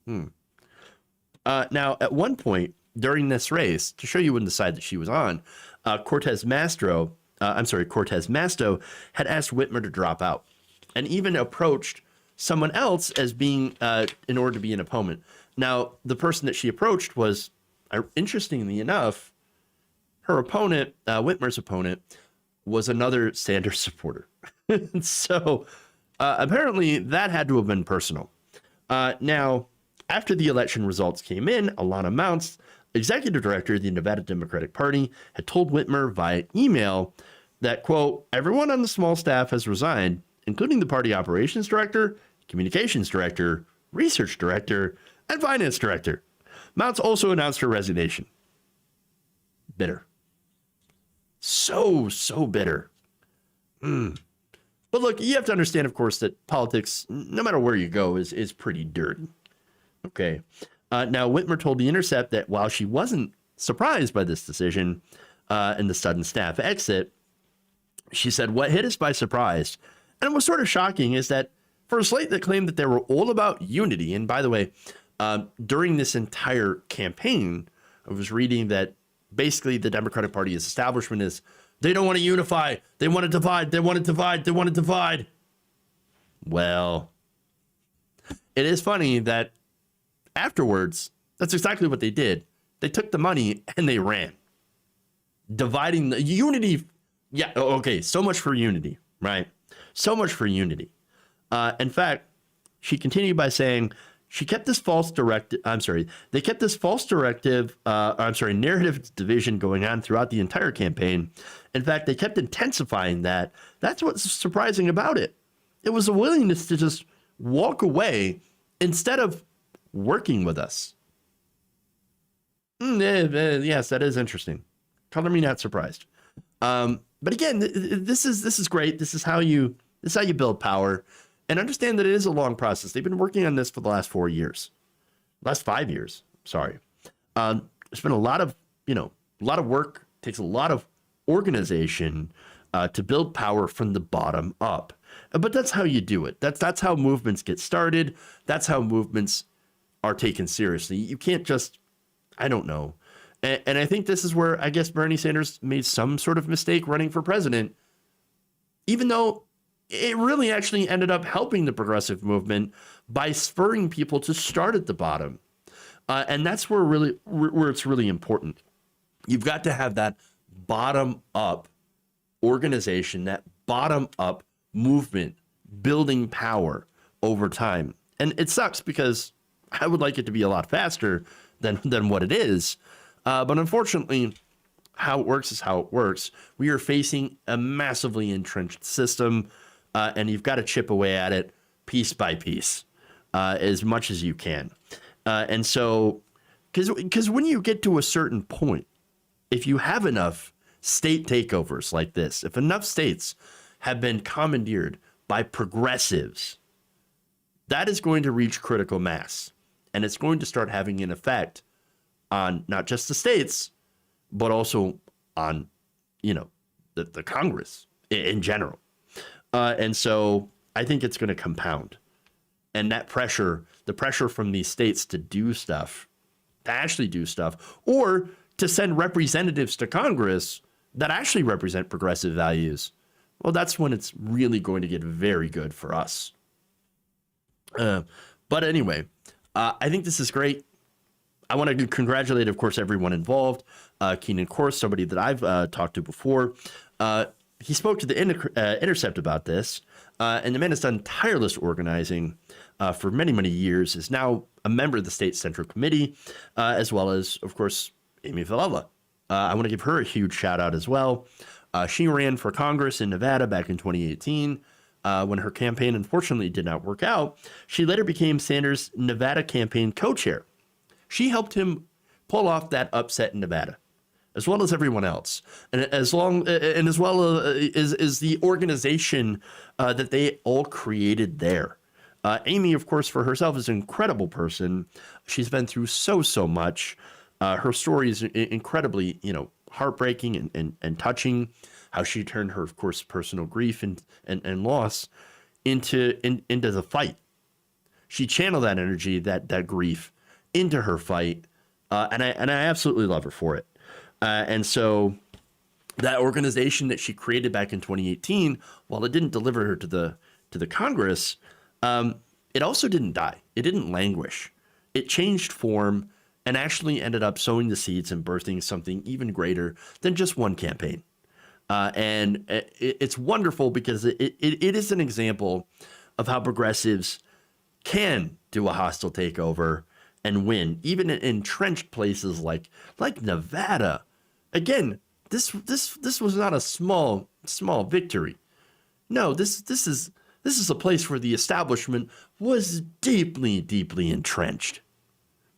Now, at one point during this race, to show you the side that she was on, Cortez Masto had asked Whitmer to drop out and even approached someone else as being in order to be an opponent. Now, the person that she approached was, interestingly enough, her opponent, Whitmer's opponent, was another Sanders supporter. So apparently that had to have been personal. Now, after the election results came in, Alana Mounts, executive director of the Nevada Democratic Party, had told Whitmer via email that, quote, everyone on the small staff has resigned, including the party operations director, communications director, research director, and finance director. Mounts also announced her resignation. Bitter. So bitter. But look, you have to understand, of course, that politics, no matter where you go, is pretty dirty. Okay. Now, Whitmer told The Intercept that while she wasn't surprised by this decision and the sudden staff exit, she said, what hit us by surprise, and it was sort of shocking, is that for a slate that claimed that they were all about unity, and by the way, during this entire campaign, I was reading that basically the Democratic Party's establishment is, they don't want to unify, they want to divide, they want to divide, they want to divide. Well, it is funny that afterwards, that's exactly what they did. They took the money and they ran. Dividing the unity. Yeah, okay, so much for unity, right? So much for unity. In fact, she continued by saying she kept this they kept this narrative division going on throughout the entire campaign. In fact, they kept intensifying that. That's what's surprising about it. It was a willingness to just walk away instead of working with us. Yes, that is interesting. Color me not surprised. But again, this is great. This is how you build power. And understand that it is a long process. They've been working on this for the last 5 years. Sorry. It's been a lot of work. It takes a lot of organization to build power from the bottom up. But that's how you do it. That's how movements get started. That's how movements are taken seriously. You can't just, I don't know. And I think this is where I guess Bernie Sanders made some sort of mistake running for president, even though it really actually ended up helping the progressive movement by spurring people to start at the bottom. And that's where it's really important. You've got to have that bottom up organization, that bottom up movement building power over time. And it sucks because I would like it to be a lot faster than what it is. But unfortunately, how it works is how it works. We are facing a massively entrenched system, and you've got to chip away at it piece by piece. as much as you can. And so, because when you get to a certain point, if you have enough state takeovers like this, if enough states have been commandeered by progressives, that is going to reach critical mass. And it's going to start having an effect on not just the states, but also on, the Congress in general. And so I think it's going to compound. And that pressure, the pressure from these states to do stuff, to actually do stuff, or to send representatives to Congress that actually represent progressive values, well, that's when it's really going to get very good for us. But anyway, I think this is great. I want to congratulate, of course, everyone involved. Keenan Corse, somebody that I've talked to before, he spoke to the Intercept about this, and the man has done tireless organizing for many, many years, is now a member of the state central committee, as well as, of course, Amy Villela. I want to give her a huge shout out as well. She ran for Congress in Nevada back in 2018. When her campaign unfortunately did not work out, she later became Sanders' Nevada campaign co-chair. She helped him pull off that upset in Nevada, as well as everyone else, and as well as the organization that they all created there. Amy, of course, for herself is an incredible person. She's been through so much. Her story is incredibly, heartbreaking and touching. How she turned her, of course, personal grief and loss into the fight. She channeled that energy, that grief, into her fight, and I absolutely love her for it. And so that organization that she created back in 2018, while it didn't deliver her to the Congress, it also didn't die. It didn't languish. It changed form and actually ended up sowing the seeds and birthing something even greater than just one campaign. And it's wonderful because it is an example of how progressives can do a hostile takeover and win, even in entrenched places like Nevada. Again, this was not a small victory. No, this is a place where the establishment was deeply entrenched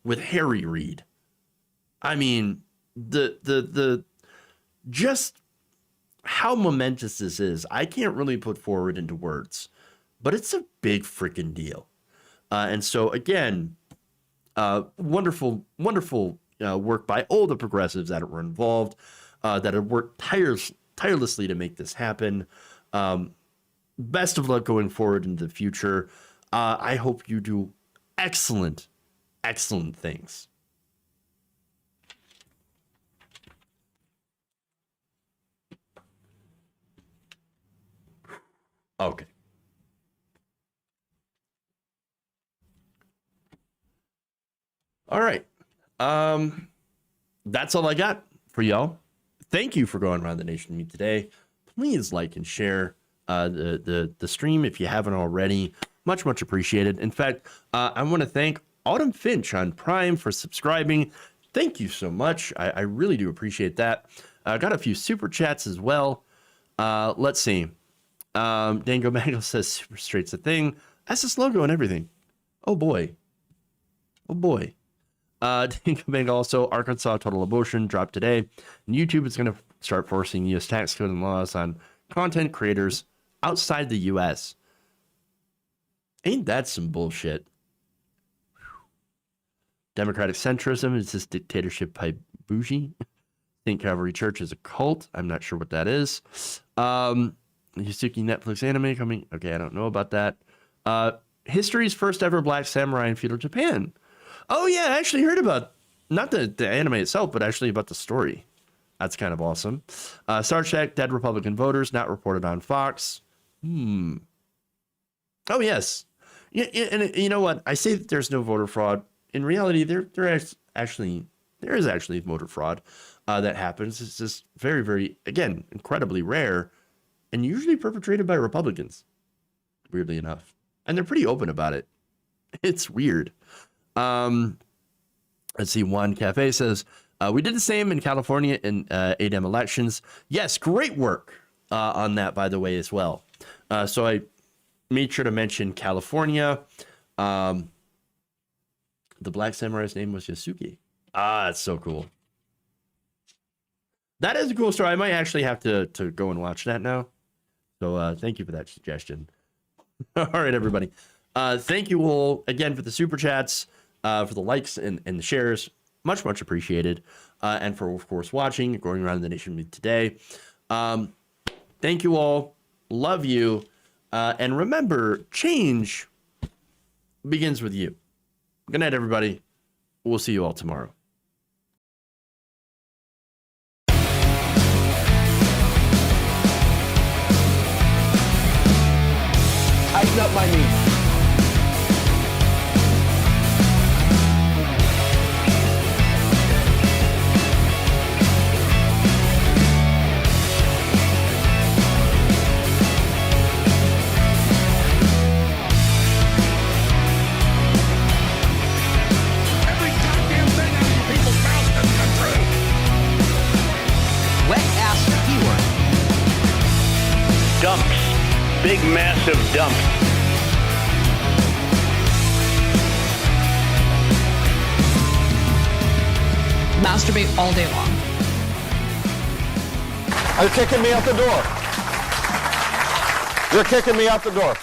with Harry Reid. I mean, the just how momentous this is, I can't really put forward into words, but it's a big freaking deal. And so again, wonderful work by all the progressives that were involved, that have worked tirelessly to make this happen. Best of luck going forward into the future. I hope you do excellent things. Okay. All right. That's all I got for y'all. Thank you for going around the nation with me today. Please like and share the stream if you haven't already. Much appreciated. In fact, I want to thank Autumn Finch on Prime for subscribing. Thank you so much. I really do appreciate that. I got a few super chats as well. Let's see. Dango Mango says Super Straight's a thing. That's this logo and everything. Oh boy. Dango Mango also, Arkansas total abortion dropped today. And YouTube is going to start forcing U.S. tax code and laws on content creators outside the U.S. Ain't that some bullshit? Democratic centrism is this dictatorship by bougie. Think Calvary Church is a cult. I'm not sure what that is. Yusuke Netflix anime coming. Okay, I don't know about that. History's first ever Black Samurai in feudal Japan. Oh yeah, I actually heard about, not the anime itself, but actually about the story. That's kind of awesome. Star Trek, dead Republican voters not reported on Fox. Oh yes. Yeah, and you know what? I say that there's no voter fraud. In reality, there is actually voter fraud that happens. It's just very, again, incredibly rare, and usually perpetrated by Republicans, weirdly enough. And they're pretty open about it. It's weird. Let's see, Juan Cafe says, we did the same in California in ATN elections. Yes, great work on that, by the way, as well. So I made sure to mention California. The Black Samurai's name was Yasuke. Ah, that's so cool. That is a cool story. I might actually have to go and watch that now. So thank you for that suggestion. All right, everybody. Thank you all again for the super chats, for the likes and the shares. Much, much appreciated. And for, of course, watching, going around the nation today. Thank you all. Love you. And remember, change begins with you. Good night, everybody. We'll see you all tomorrow. Tighten up my knee. Dumps. Big, massive dumps. Masturbate all day long. You're kicking me out the door. You're kicking me out the door.